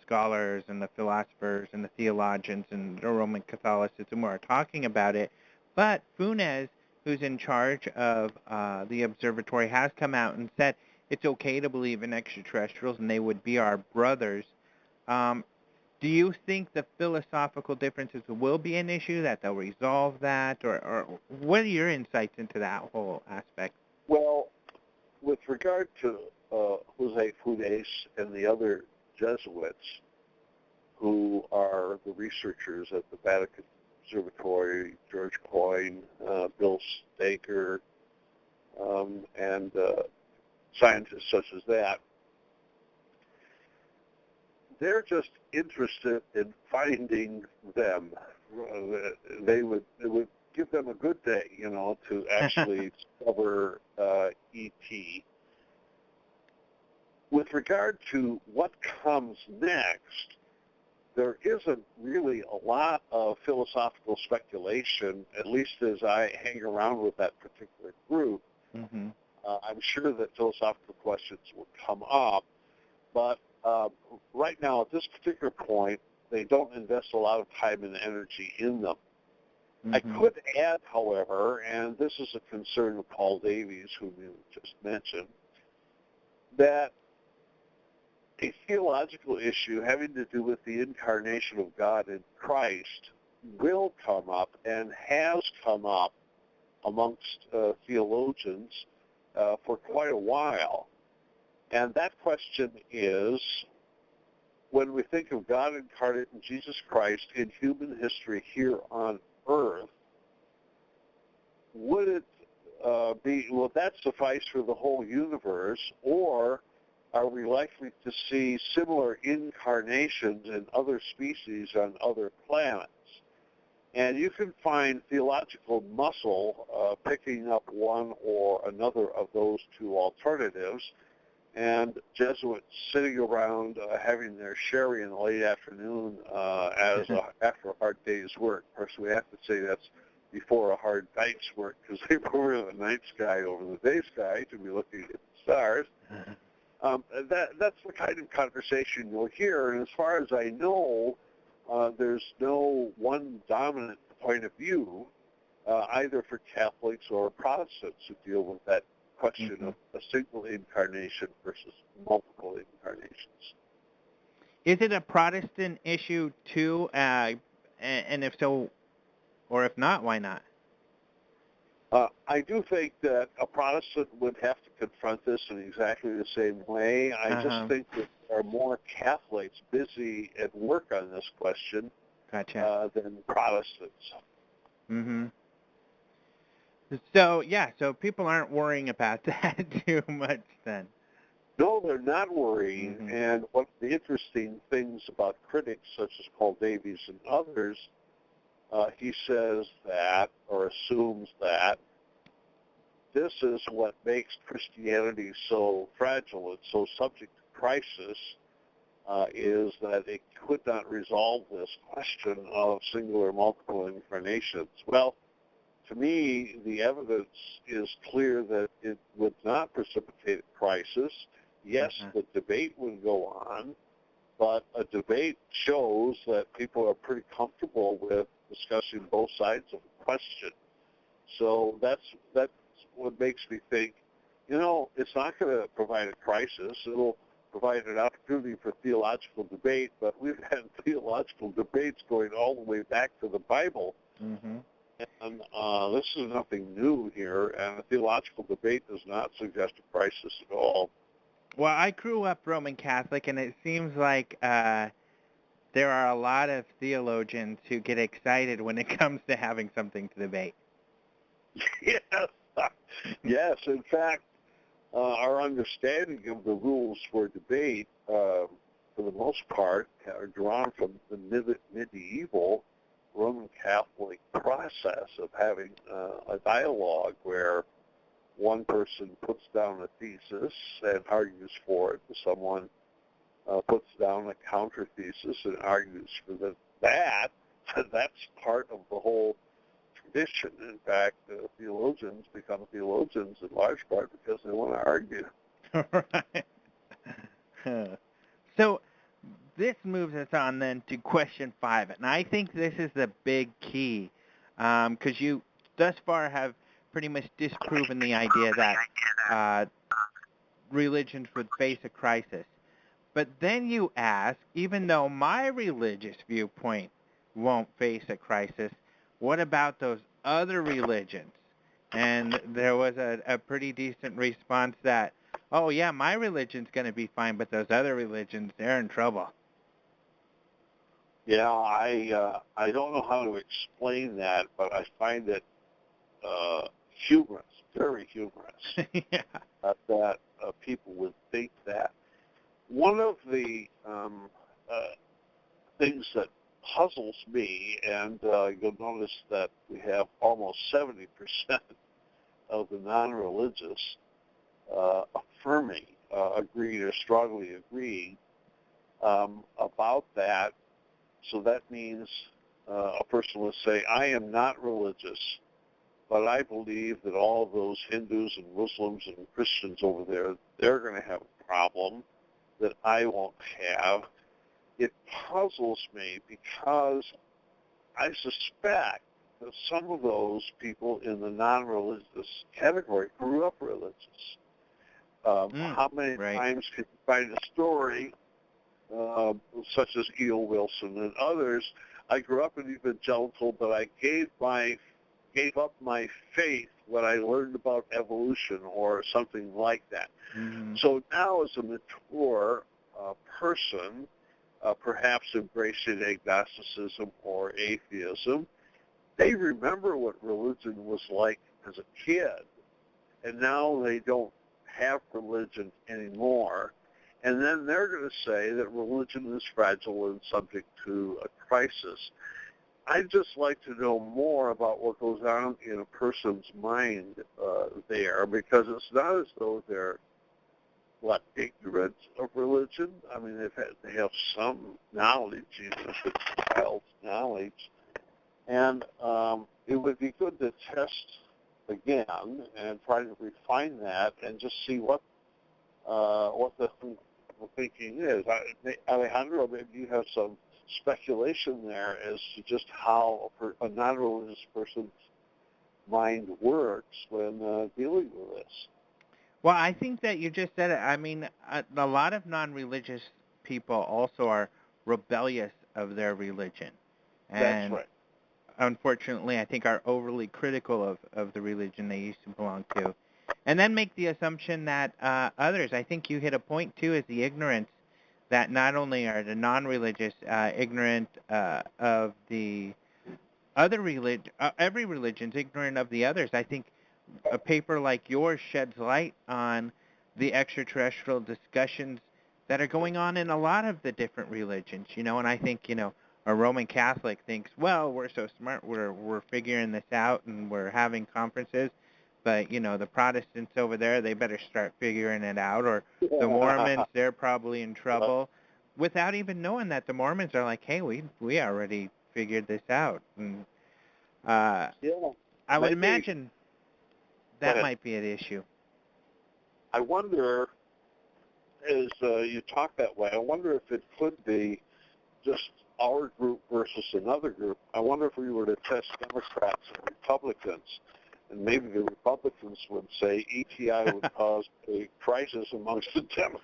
scholars and the philosophers and the theologians and the Roman Catholicism who are talking about it. But Funes, who's in charge of the observatory, has come out and said it's okay to believe in extraterrestrials and they would be our brothers. Do you think the philosophical differences will be an issue, that they'll resolve that, or what are your insights into that whole aspect? Well, with regard to Jose Funes and the other Jesuits who are the researchers at the Vatican Observatory, George Coyne, Bill Staker, and scientists such as that, they're just interested in finding them. They would give them a good day, to actually discover ET. With regard to what comes next, there isn't really a lot of philosophical speculation, at least as I hang around with that particular group. Mm-hmm. I'm sure that philosophical questions will come up, but right now, at this particular point, they don't invest a lot of time and energy in them. Mm-hmm. I could add, however, and this is a concern of Paul Davies, whom you just mentioned, that a theological issue having to do with the incarnation of God in Christ will come up and has come up amongst theologians for quite a while. And that question is, when we think of God incarnate in Jesus Christ in human history here on earth, would it will that suffice for the whole universe, or are we likely to see similar incarnations in other species on other planets? And you can find theological muscle picking up one or another of those two alternatives, and Jesuits sitting around having their sherry in the late afternoon after a hard day's work. Of course, we have to say that's before a hard night's work, because they prefer the night sky over the day sky to be looking at the stars. That's the kind of conversation you'll hear, and as far as I know, there's no one dominant point of view, either for Catholics or Protestants who deal with that question of a single incarnation versus multiple incarnations. Is it a Protestant issue too? And if so, or if not, why not? I do think that a Protestant would have to confront this in exactly the same way. I just think that there are more Catholics busy at work on this question than Protestants. Mm-hmm. So people aren't worrying about that too much then. No, they're not worrying. Mm-hmm. And one of the interesting things about critics such as Paul Davies and others, he says that, or assumes that, this this is what makes Christianity so fragile and so subject to crisis, is that it could not resolve this question of singular multiple incarnations. Well, to me, the evidence is clear that it would not precipitate a crisis. Yes, the debate would go on, but a debate shows that people are pretty comfortable with discussing both sides of the question. So that's what makes me think, it's not going to provide a crisis. It'll provide an opportunity for theological debate, but we've had theological debates going all the way back to the Bible. Mm-hmm. And this is nothing new here, and a theological debate does not suggest a crisis at all. Well, I grew up Roman Catholic, and it seems like there are a lot of theologians who get excited when it comes to having something to debate. Yes. Yes. In fact, our understanding of the rules for debate, for the most part, are drawn from the medieval Roman Catholic process of having a dialogue where one person puts down a thesis and argues for it, someone puts down a counter thesis and argues for that. That's part of the whole tradition. In fact, theologians become theologians in large part because they want to argue. Right. So this moves us on then to question 5, and I think this is the big key, because you thus far have pretty much disproven the idea that religions would face a crisis. But then you ask, even though my religious viewpoint won't face a crisis, what about those other religions? And there was a pretty decent response that, oh yeah, my religion's going to be fine, but those other religions, they're in trouble. Yeah, I don't know how to explain that, but I find it humorous, very humorous, Yeah. that people would think that. One of the things that puzzles me, and you'll notice that we have almost 70% of the non-religious affirming, agreeing or strongly agreeing about that. So that means a person will say, I am not religious, but I believe that all of those Hindus and Muslims and Christians over there, they're going to have a problem that I won't have. It puzzles me because I suspect that some of those people in the non-religious category grew up religious. How many times can you find a story such as E.O. Wilson and others? I grew up an evangelical, but I gave up my faith when I learned about evolution or something like that. Mm-hmm. So now as a mature person, perhaps embracing agnosticism or atheism, they remember what religion was like as a kid, and now they don't have religion anymore. And then they're going to say that religion is fragile and subject to a crisis. I'd just like to know more about what goes on in a person's mind there, because it's not as though they're ignorant of religion. I mean, they have some knowledge, even if it's child's knowledge. And it would be good to test again and try to refine that and just see what the thinking is. Alejandro, maybe you have some speculation there as to just how a non-religious person's mind works when dealing with this. Well, I think that you just said it. I mean, a lot of non-religious people also are rebellious of their religion. And that's right. Unfortunately, I think are overly critical of the religion they used to belong to. And then make the assumption that others, I think you hit a point too, is the ignorance that not only are the non-religious ignorant of the other religion, every religion's ignorant of the others. I think a paper like yours sheds light on the extraterrestrial discussions that are going on in a lot of the different religions, and I think, a Roman Catholic thinks, well, we're so smart, we're figuring this out and we're having conferences. but the Protestants over there, they better start figuring it out, or the Mormons, they're probably in trouble, without even knowing that the Mormons are like, hey, we already figured this out. And I would imagine that might be an issue. I wonder, as you talk that way, I wonder if it could be just our group versus another group. I wonder if we were to test Democrats and Republicans, and maybe the Republicans would say ETI would cause a crisis amongst the Democrats.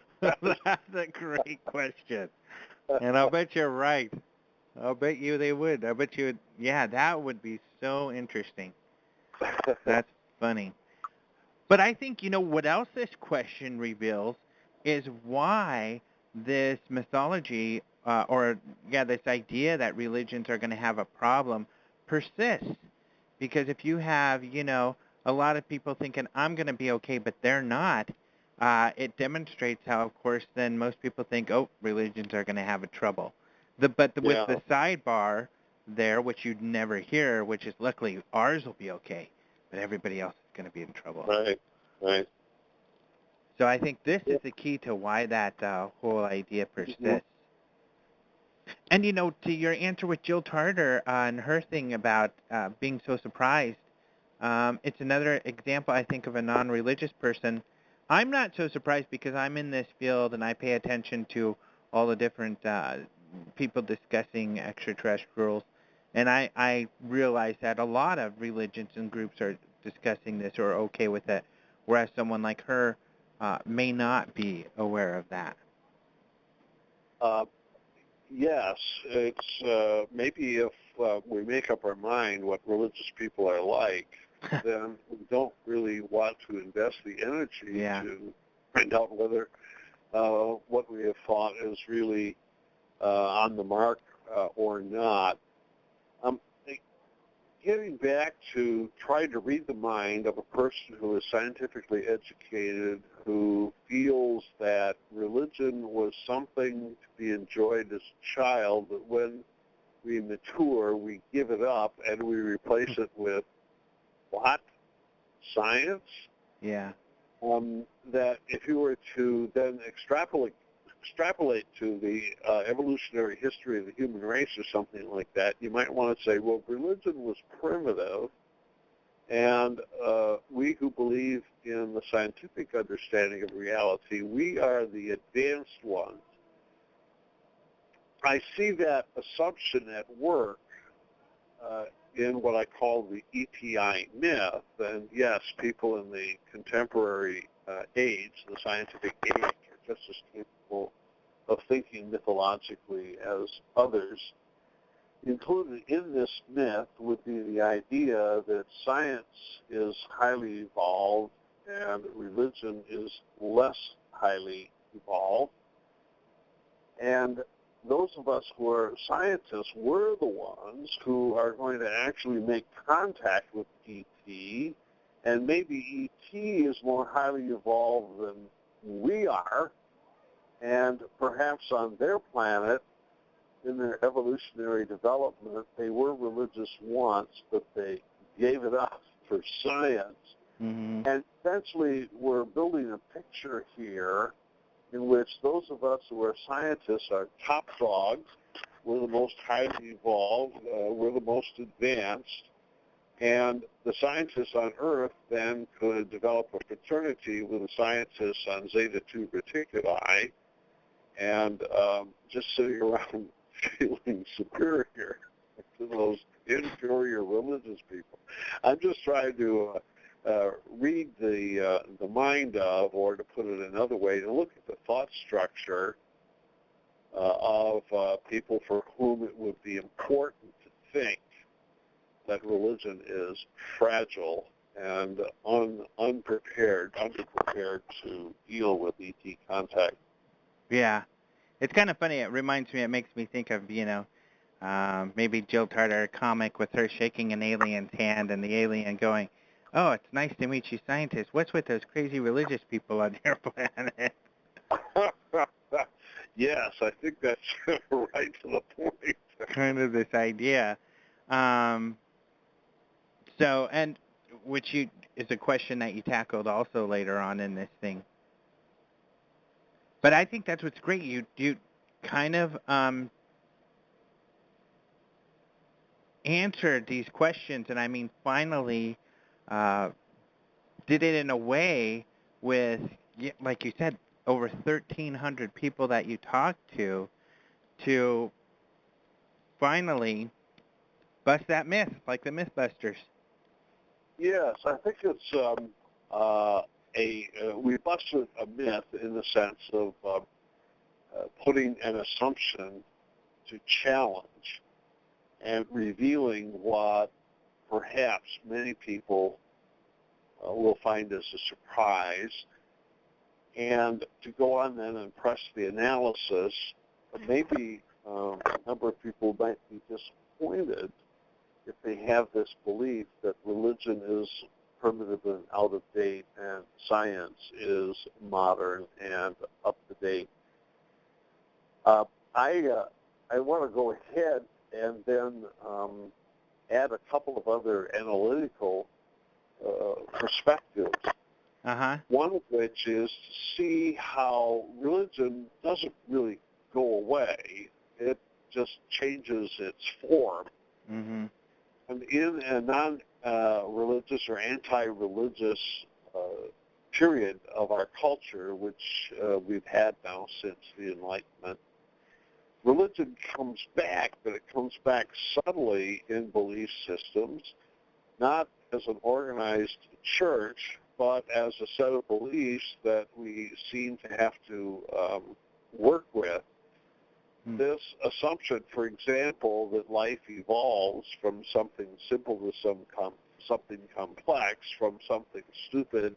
That's a great question. And I'll bet you're right. I'll bet you they would. I bet you, that would be so interesting. That's funny. But I think, what else this question reveals is why this mythology, this idea that religions are going to have a problem persists. Because if you have, a lot of people thinking, I'm going to be okay, but they're not, it demonstrates how, of course, then most people think, religions are going to have a trouble. With the sidebar there, which you'd never hear, which is luckily ours will be okay, but everybody else is going to be in trouble. Right. So I think this is the key to why that whole idea persists. Mm-hmm. And, to your answer with Jill Tarter and her thing about being so surprised, it's another example, I think, of a non-religious person. I'm not so surprised because I'm in this field and I pay attention to all the different people discussing extraterrestrials. And I realize that a lot of religions and groups are discussing this or okay with it, whereas someone like her may not be aware of that. Yes, it's maybe if we make up our mind what religious people are like, then we don't really want to invest the energy to find out whether what we have thought is really on the mark or not. Getting back to trying to read the mind of a person who is scientifically educated, who feels that religion was something to be enjoyed as a child, but when we mature, we give it up and we replace it with what? Science? Yeah. That if you were to then extrapolate to the evolutionary history of the human race or something like that, you might want to say, well, religion was primitive, and we who believe in the scientific understanding of reality, we are the advanced ones. I see that assumption at work in what I call the ETI myth, and yes, people in the contemporary age, the scientific age, are just as capable of thinking mythologically as others. Included in this myth would be the idea that science is highly evolved and religion is less highly evolved. And those of us who are scientists, we're the ones who are going to actually make contact with ET, and maybe ET is more highly evolved than we are, and perhaps on their planet, in their evolutionary development, they were religious once, but they gave it up for science. Mm-hmm. And essentially, we're building a picture here in which those of us who are scientists are top dogs, we're the most highly evolved, we're the most advanced, and the scientists on Earth then could develop a fraternity with the scientists on Zeta 2 Reticuli, and just sitting around feeling superior to those inferior religious people. I'm just trying to read the mind of, or to put it another way, to look at the thought structure of people for whom it would be important to think that religion is fragile and underprepared to deal with ET contact. Yeah. It's kind of funny. It reminds me, it makes me think of, maybe Jill Tarter, a comic with her shaking an alien's hand and the alien going, "Oh, it's nice to meet you, scientists. What's with those crazy religious people on your planet?" Yes, I think that's right to the point. Kind of this idea. So, and which is a question that you tackled also later on in this thing. But I think that's what's great. You kind of answered these questions, and I mean, finally did it in a way with, like you said, over 1,300 people that you talked to finally bust that myth, like the Mythbusters. Yes, I think it's we busted a myth in the sense of putting an assumption to challenge and revealing what perhaps many people will find as a surprise, and to go on then and press the analysis. Maybe a number of people might be disappointed if they have this belief that religion is primitive and out of date and science is modern and up to date. I want to go ahead and then add a couple of other analytical perspectives. One of which is to see how religion doesn't really go away. It just changes its form. And in a non-religious or anti-religious period of our culture, which we've had now since the Enlightenment, religion comes back, but it comes back subtly in belief systems, not as an organized church, but as a set of beliefs that we seem to have to work with. This assumption, for example, that life evolves from something simple to something complex, from something stupid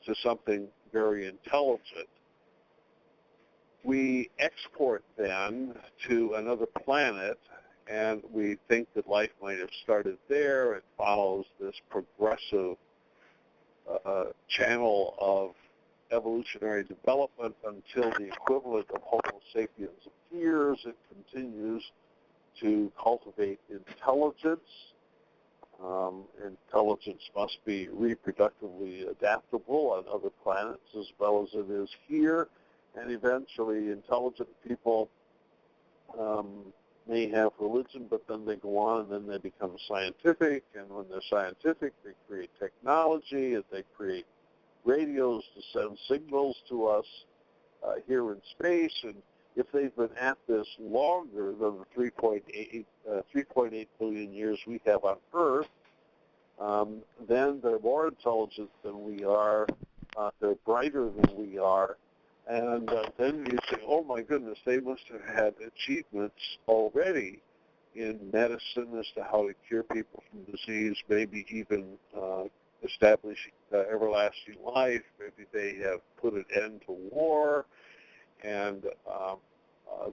to something very intelligent. We export then to another planet, and we think that life might have started there. It follows this progressive channel of evolutionary development until the equivalent of Homo sapiens appears. It continues to cultivate intelligence. Intelligence must be reproductively adaptable on other planets as well as it is here. And eventually intelligent people may have religion, but then they go on and then they become scientific. And when they're scientific, they create technology and they create radios to send signals to us here in space. And if they've been at this longer than the 3.8 billion years we have on Earth, then they're more intelligent than we are. They're brighter than we are. And then you say, oh my goodness, they must have had achievements already in medicine as to how to cure people from disease, maybe even establish everlasting life. Maybe they have put an end to war, and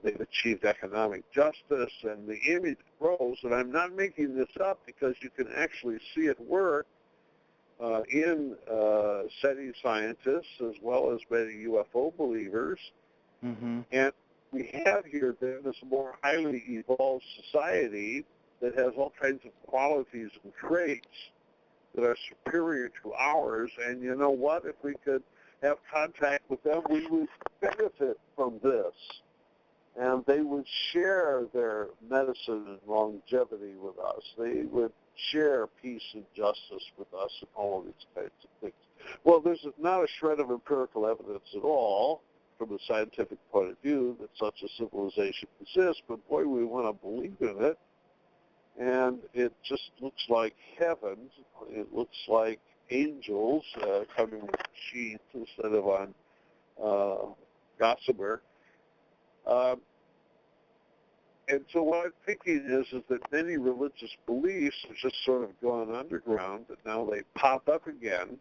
they've achieved economic justice, and the image grows. And I'm not making this up because you can actually see it work in SETI scientists as well as many UFO believers. And we have here then this more highly evolved society that has all kinds of qualities and traits that are superior to ours. And you know what? If we could have contact with them, we would benefit from this. And they would share their medicine and longevity with us. They would share peace and justice with us and all of these kinds of things. Well, there's not a shred of empirical evidence at all from a scientific point of view that such a civilization exists, but boy, we want to believe in it. And it just looks like heaven. It looks like angels coming with sheets instead of on gossamer. And so what I'm thinking is that many religious beliefs have just sort of gone underground, but now they pop up again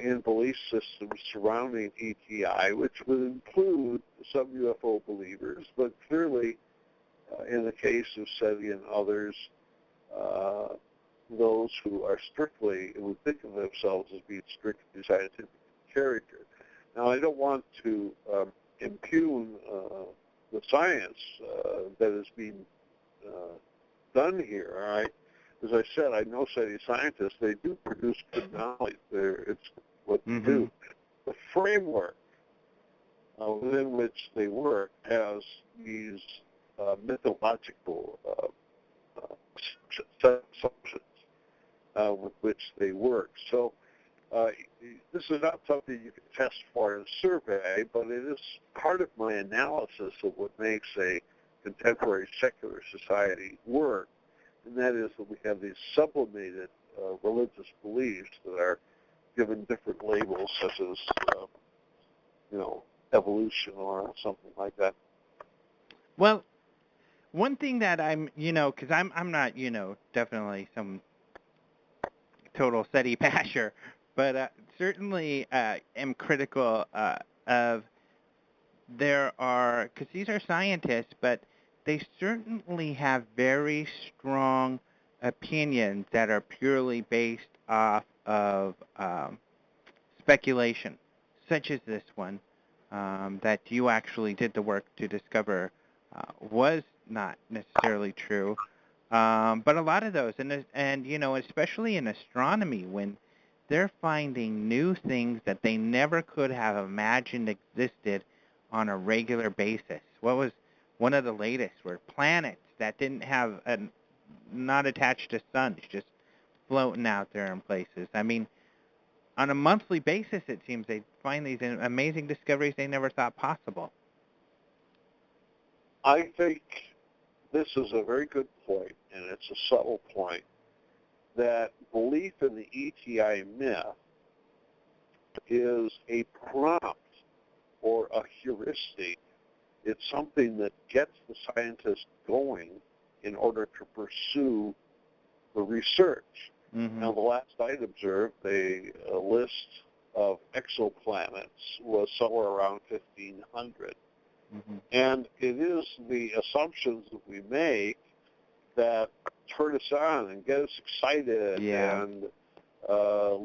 in belief systems surrounding ETI, which would include some UFO believers, but clearly in the case of SETI and others, those who are who think of themselves as being strictly scientific in character. Now, I don't want to impugn the science that is being done here, all right? as I said, I know SETI scientists, they do produce good knowledge. It's what they do. The framework within which they work has these mythological assumptions with which they work. So this is not something you can test for in a survey, but it is part of my analysis of what makes a contemporary secular society work, and that is that we have these sublimated religious beliefs that are given different labels, such as, evolution or something like that. Well, one thing that I'm, because I'm not, definitely some total SETI basher, but certainly am critical of because these are scientists, but they certainly have very strong opinions that are purely based off of speculation, such as this one, that you actually did the work to discover was not necessarily true. But a lot of those, and especially in astronomy, when they're finding new things that they never could have imagined existed on a regular basis. What was one of the latest were planets that didn't have not attached to suns, just floating out there in places. I mean, on a monthly basis, it seems they find these amazing discoveries they never thought possible. I think this is a very good point, and it's a subtle point, that belief in the ETI myth is a prompt or a heuristic. It's something that gets the scientist going in order to pursue the research. Now, the last I'd observed, a list of exoplanets was somewhere around 1,500. And it is the assumptions that we make that turn us on and get us excited and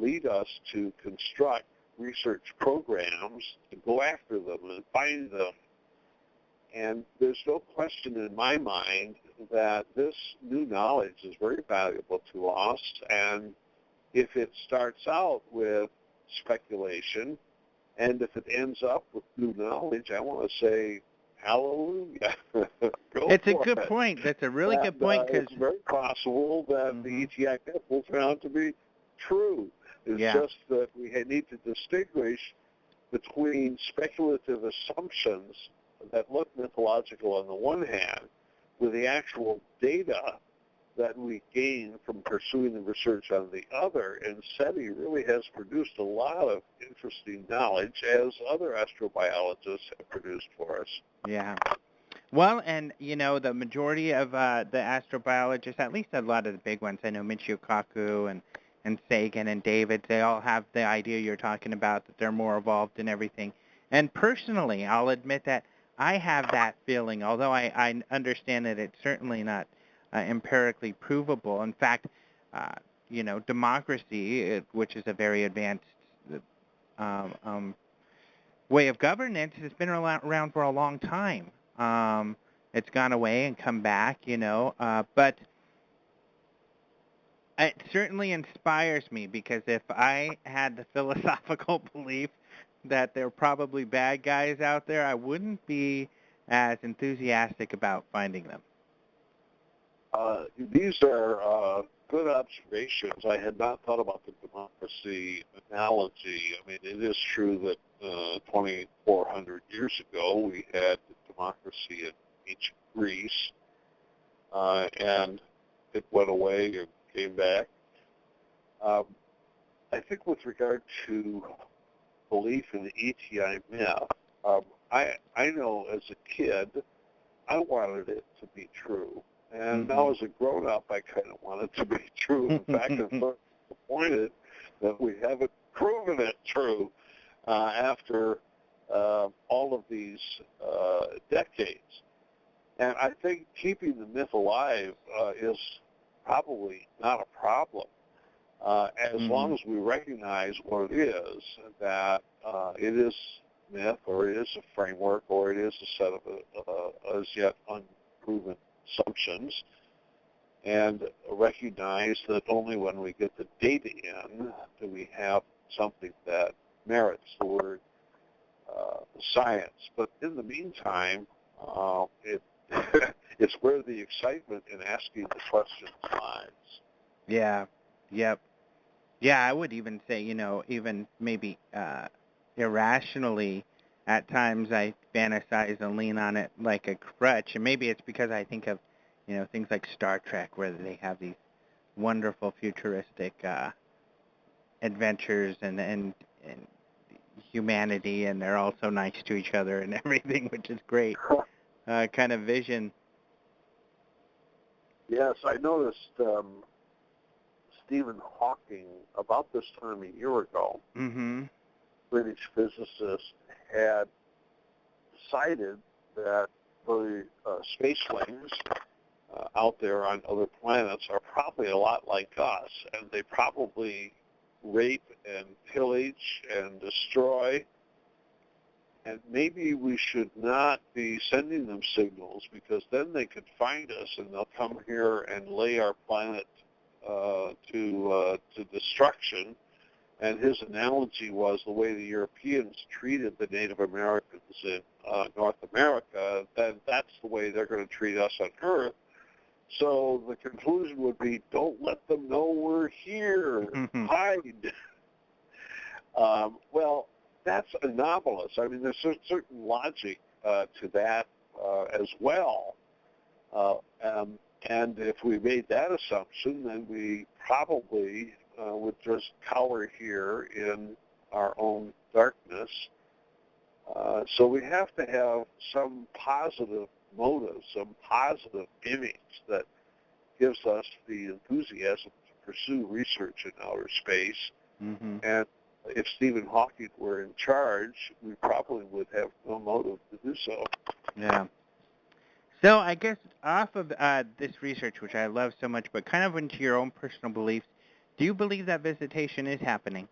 lead us to construct research programs to go after them and find them. And there's no question in my mind that this new knowledge is very valuable to us, and if it starts out with speculation, and if it ends up with new knowledge, I want to say hallelujah. It's a good point. That's a really good point. Cause it's very possible that the ETI myth will turn out to be true. It's just that we need to distinguish between speculative assumptions that look mythological on the one hand, with the actual data that we gain from pursuing the research on the other. And SETI really has produced a lot of interesting knowledge, as other astrobiologists have produced for us. Yeah. Well, and, the majority of the astrobiologists, at least a lot of the big ones, I know Michio Kaku and Sagan and David, they all have the idea you're talking about, that they're more evolved and everything. And personally, I'll admit that I have that feeling, although I understand that it's certainly not empirically provable. In fact, democracy, which is a very advanced way of governance, has been around for a long time. It's gone away and come back, but it certainly inspires me, because if I had the philosophical belief that there are probably bad guys out there, I wouldn't be as enthusiastic about finding them. These are good observations. I had not thought about the democracy analogy. I mean, it is true that 2,400 years ago we had democracy in ancient Greece, and it went away and came back. I think with regard to belief in the ETI myth, I know as a kid I wanted it to be true. And now as a grown-up, I kind of want it to be true. In fact, I'm sort of disappointed that we haven't proven it true after all of these decades. And I think keeping the myth alive is probably not a problem, as long as we recognize what it is, that it is myth, or it is a framework, or it is a set of as yet unproven assumptions, and recognize that only when we get the data in do we have something that merits the word science. But in the meantime, it's where the excitement in asking the questions lies. Yeah. Yep. Yeah, I would even say, even maybe irrationally, at times I fantasize and lean on it like a crutch, and maybe it's because I think of, things like Star Trek, where they have these wonderful futuristic adventures and humanity, and they're all so nice to each other and everything, which is great kind of vision. Yes, I noticed Stephen Hawking, about this time a year ago, British physicist, had decided that the space wings out there on other planets are probably a lot like us, and they probably rape and pillage and destroy. And maybe we should not be sending them signals, because then they could find us and they'll come here and lay our planet to destruction. And his analogy was the way the Europeans treated the Native Americans in North America, then that's the way they're going to treat us on Earth. So the conclusion would be, don't let them know we're here. Hide. Well, that's anomalous. I mean, there's a certain logic to that as well. And if we made that assumption, then we probably would just cower here in our own darkness. So we have to have some positive motive, some positive image that gives us the enthusiasm to pursue research in outer space. And if Stephen Hawking were in charge, we probably would have no motive to do so. Yeah. So I guess off of this research, which I love so much, but kind of into your own personal beliefs, do you believe that visitation is happening?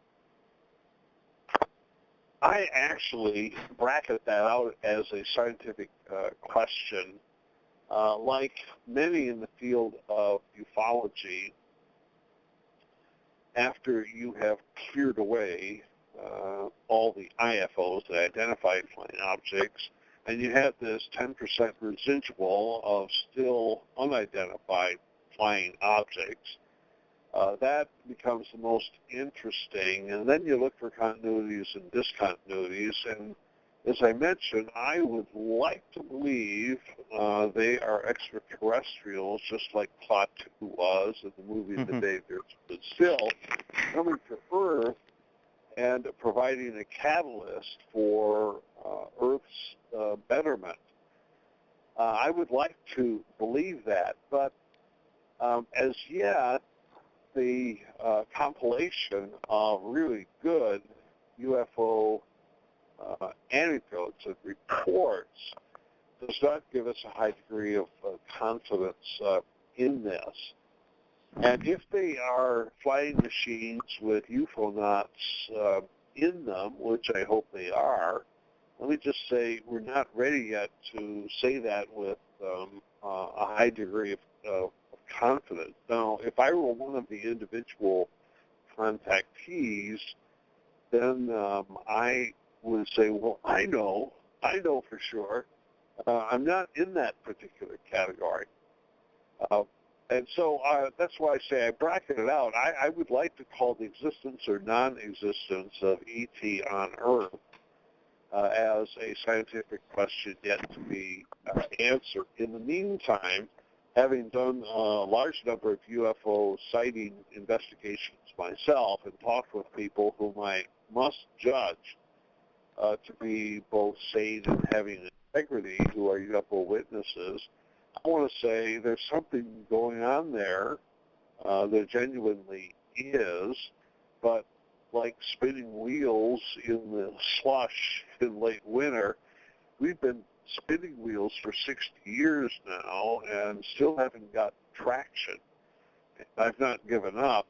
I actually bracket that out as a scientific question. Like many in the field of ufology, after you have cleared away all the IFOs, the identified flying objects, and you have this 10% residual of still unidentified flying objects, that becomes the most interesting. And then you look for continuities and discontinuities. And as I mentioned, I would like to believe they are extraterrestrials, just like Plot 2 was in the movie The Day There Stood Still, coming to Earth and providing a catalyst for Earth's betterment. I would like to believe that, but as yet, the compilation of really good UFO anecdotes and reports does not give us a high degree of confidence in this. And if they are flying machines with UFOnauts in them, which I hope they are, let me just say we're not ready yet to say that with a high degree of confidence. Now, if I were one of the individual contactees, then I would say, well, I know for sure. I'm not in that particular category. And so that's why I say I bracket it out. I would like to call the existence or non-existence of ET on Earth as a scientific question yet to be answered. In the meantime, having done a large number of UFO sighting investigations myself and talked with people whom I must judge to be both sane and having integrity, who are UFO witnesses, I want to say there's something going on there. There genuinely is, but like spinning wheels in the slush in late winter, we've been spinning wheels for 60 years now and still haven't got traction. I've not given up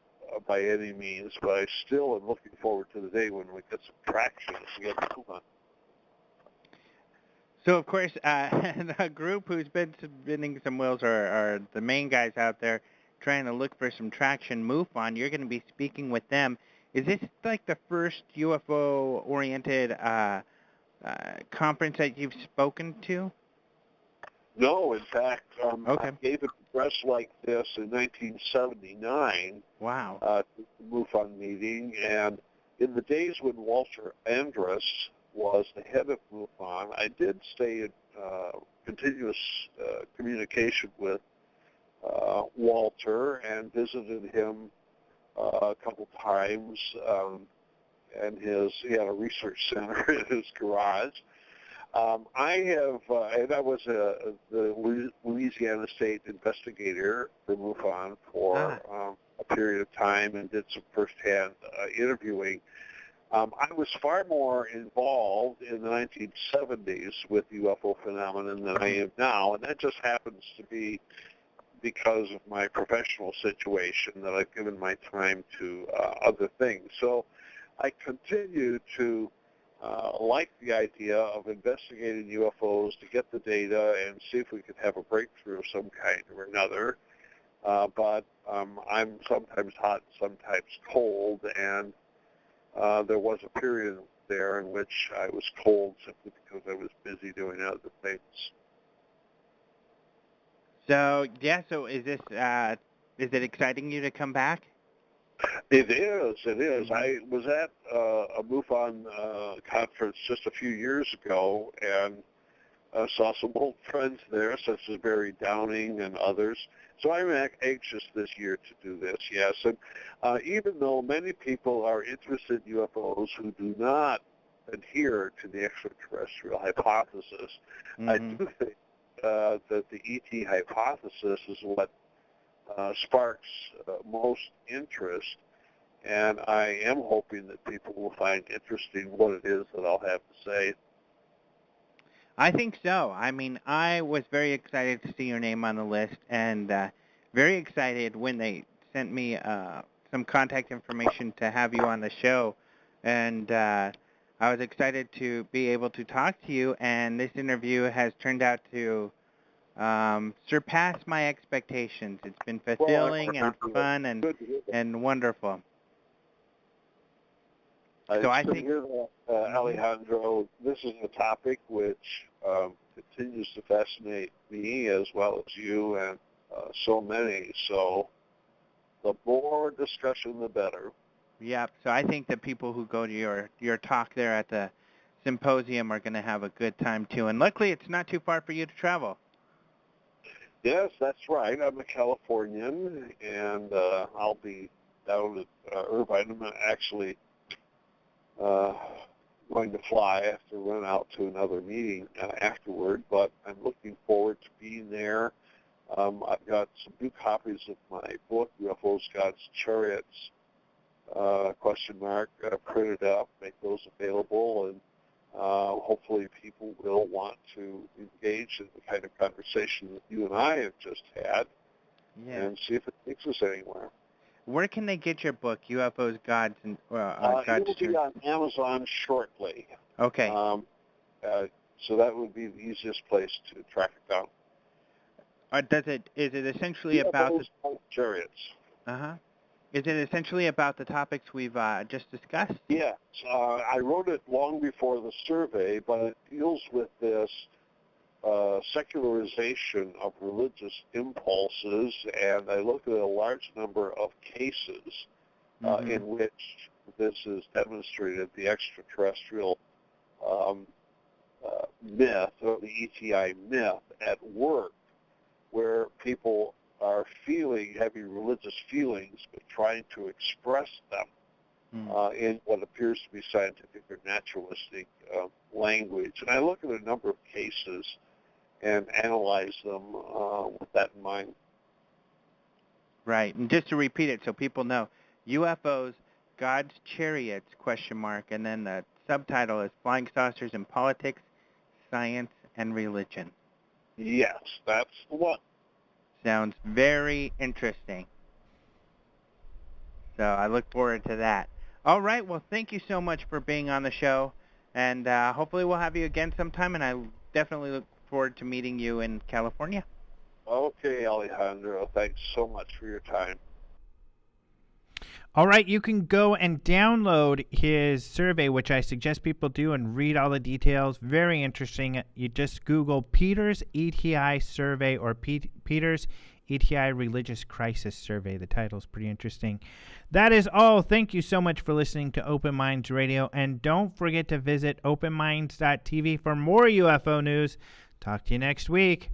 by any means, but I still am looking forward to the day when we get some traction and get moving. So, of course, the group who's been spinning some wheels are the main guys out there. trying to look for some traction, MUFON. You're going to be speaking with them. Is this like the first UFO-oriented conference that you've spoken to? No, in fact, Okay. I gave a address like this in 1979 Wow. to the MUFON meeting, and in the days when Walter Andrus was the head of MUFON, I did stay in continuous communication with Walter and visited him a couple times, and he had a research center in his garage. I have, and I was the Louisiana State investigator for MUFON for a period of time and did some firsthand interviewing. I was far more involved in the 1970s with UFO phenomenon than I am now, and that just happens to be because of my professional situation that I've given my time to other things. So I continue to like the idea of investigating UFOs to get the data and see if we could have a breakthrough of some kind or another. But I'm sometimes hot, sometimes cold, and there was a period there in which I was cold simply because I was busy doing other things. So is this is it exciting you to come back? It is. I was at a MUFON conference just a few years ago and saw some old friends there, such as Barry Downing and others. So I'm anxious this year to do this, yes. And even though many people are interested in UFOs who do not adhere to the extraterrestrial hypothesis, I do think that the ET hypothesis is what sparks most interest, and I am hoping that people will find interesting what it is that I'll have to say. I think so. I mean, I was very excited to see your name on the list, and very excited when they sent me some contact information to have you on the show, and I was excited to be able to talk to you, and this interview has turned out to surpass my expectations. It's been fulfilling and fun and wonderful. So I think, Alejandro, this is a topic which continues to fascinate me as well as you and so many. So the more discussion, the better. Yeah. So I think that people who go to your talk there at the symposium are going to have a good time too. And luckily, it's not too far for you to travel. Yes, that's right. I'm a Californian, and I'll be down at Irvine. I'm actually going to fly. I have to run out to another meeting afterward, but I'm looking forward to being there. I've got some new copies of my book, UFOs, God's Chariots, printed up, make those available, and hopefully people will want to engage in the kind of conversation that you and I have just had and see if it takes us anywhere. Where can they get your book, UFOs, Gods, and God's It will be on Amazon shortly. Okay. So that would be the easiest place to track it down. Is it essentially about the Chariots? Is it essentially about the topics we've just discussed? Yes. I wrote it long before the survey, but it deals with this secularization of religious impulses, and I look at a large number of cases in which this is demonstrated, the extraterrestrial myth, or the ETI myth, at work, where people are feeling heavy religious feelings, but trying to express them in what appears to be scientific or naturalistic language. And I look at a number of cases and analyze them with that in mind. Right. And just to repeat it so people know, UFOs, God's Chariots, ? And then the subtitle is Flying Saucers in Politics, Science, and Religion. Yes, that's the one. Sounds very interesting. So I look forward to that. All right. Well, thank you so much for being on the show. And hopefully we'll have you again sometime. And I definitely look forward to meeting you in California. Okay, Alejandro. Thanks so much for your time. All right, you can go and download his survey, which I suggest people do, and read all the details. Very interesting. You just Google Peter's ETI Survey or Peter's ETI Religious Crisis Survey. The title's pretty interesting. That is all. Thank you so much for listening to Open Minds Radio, and don't forget to visit openminds.tv for more UFO news. Talk to you next week.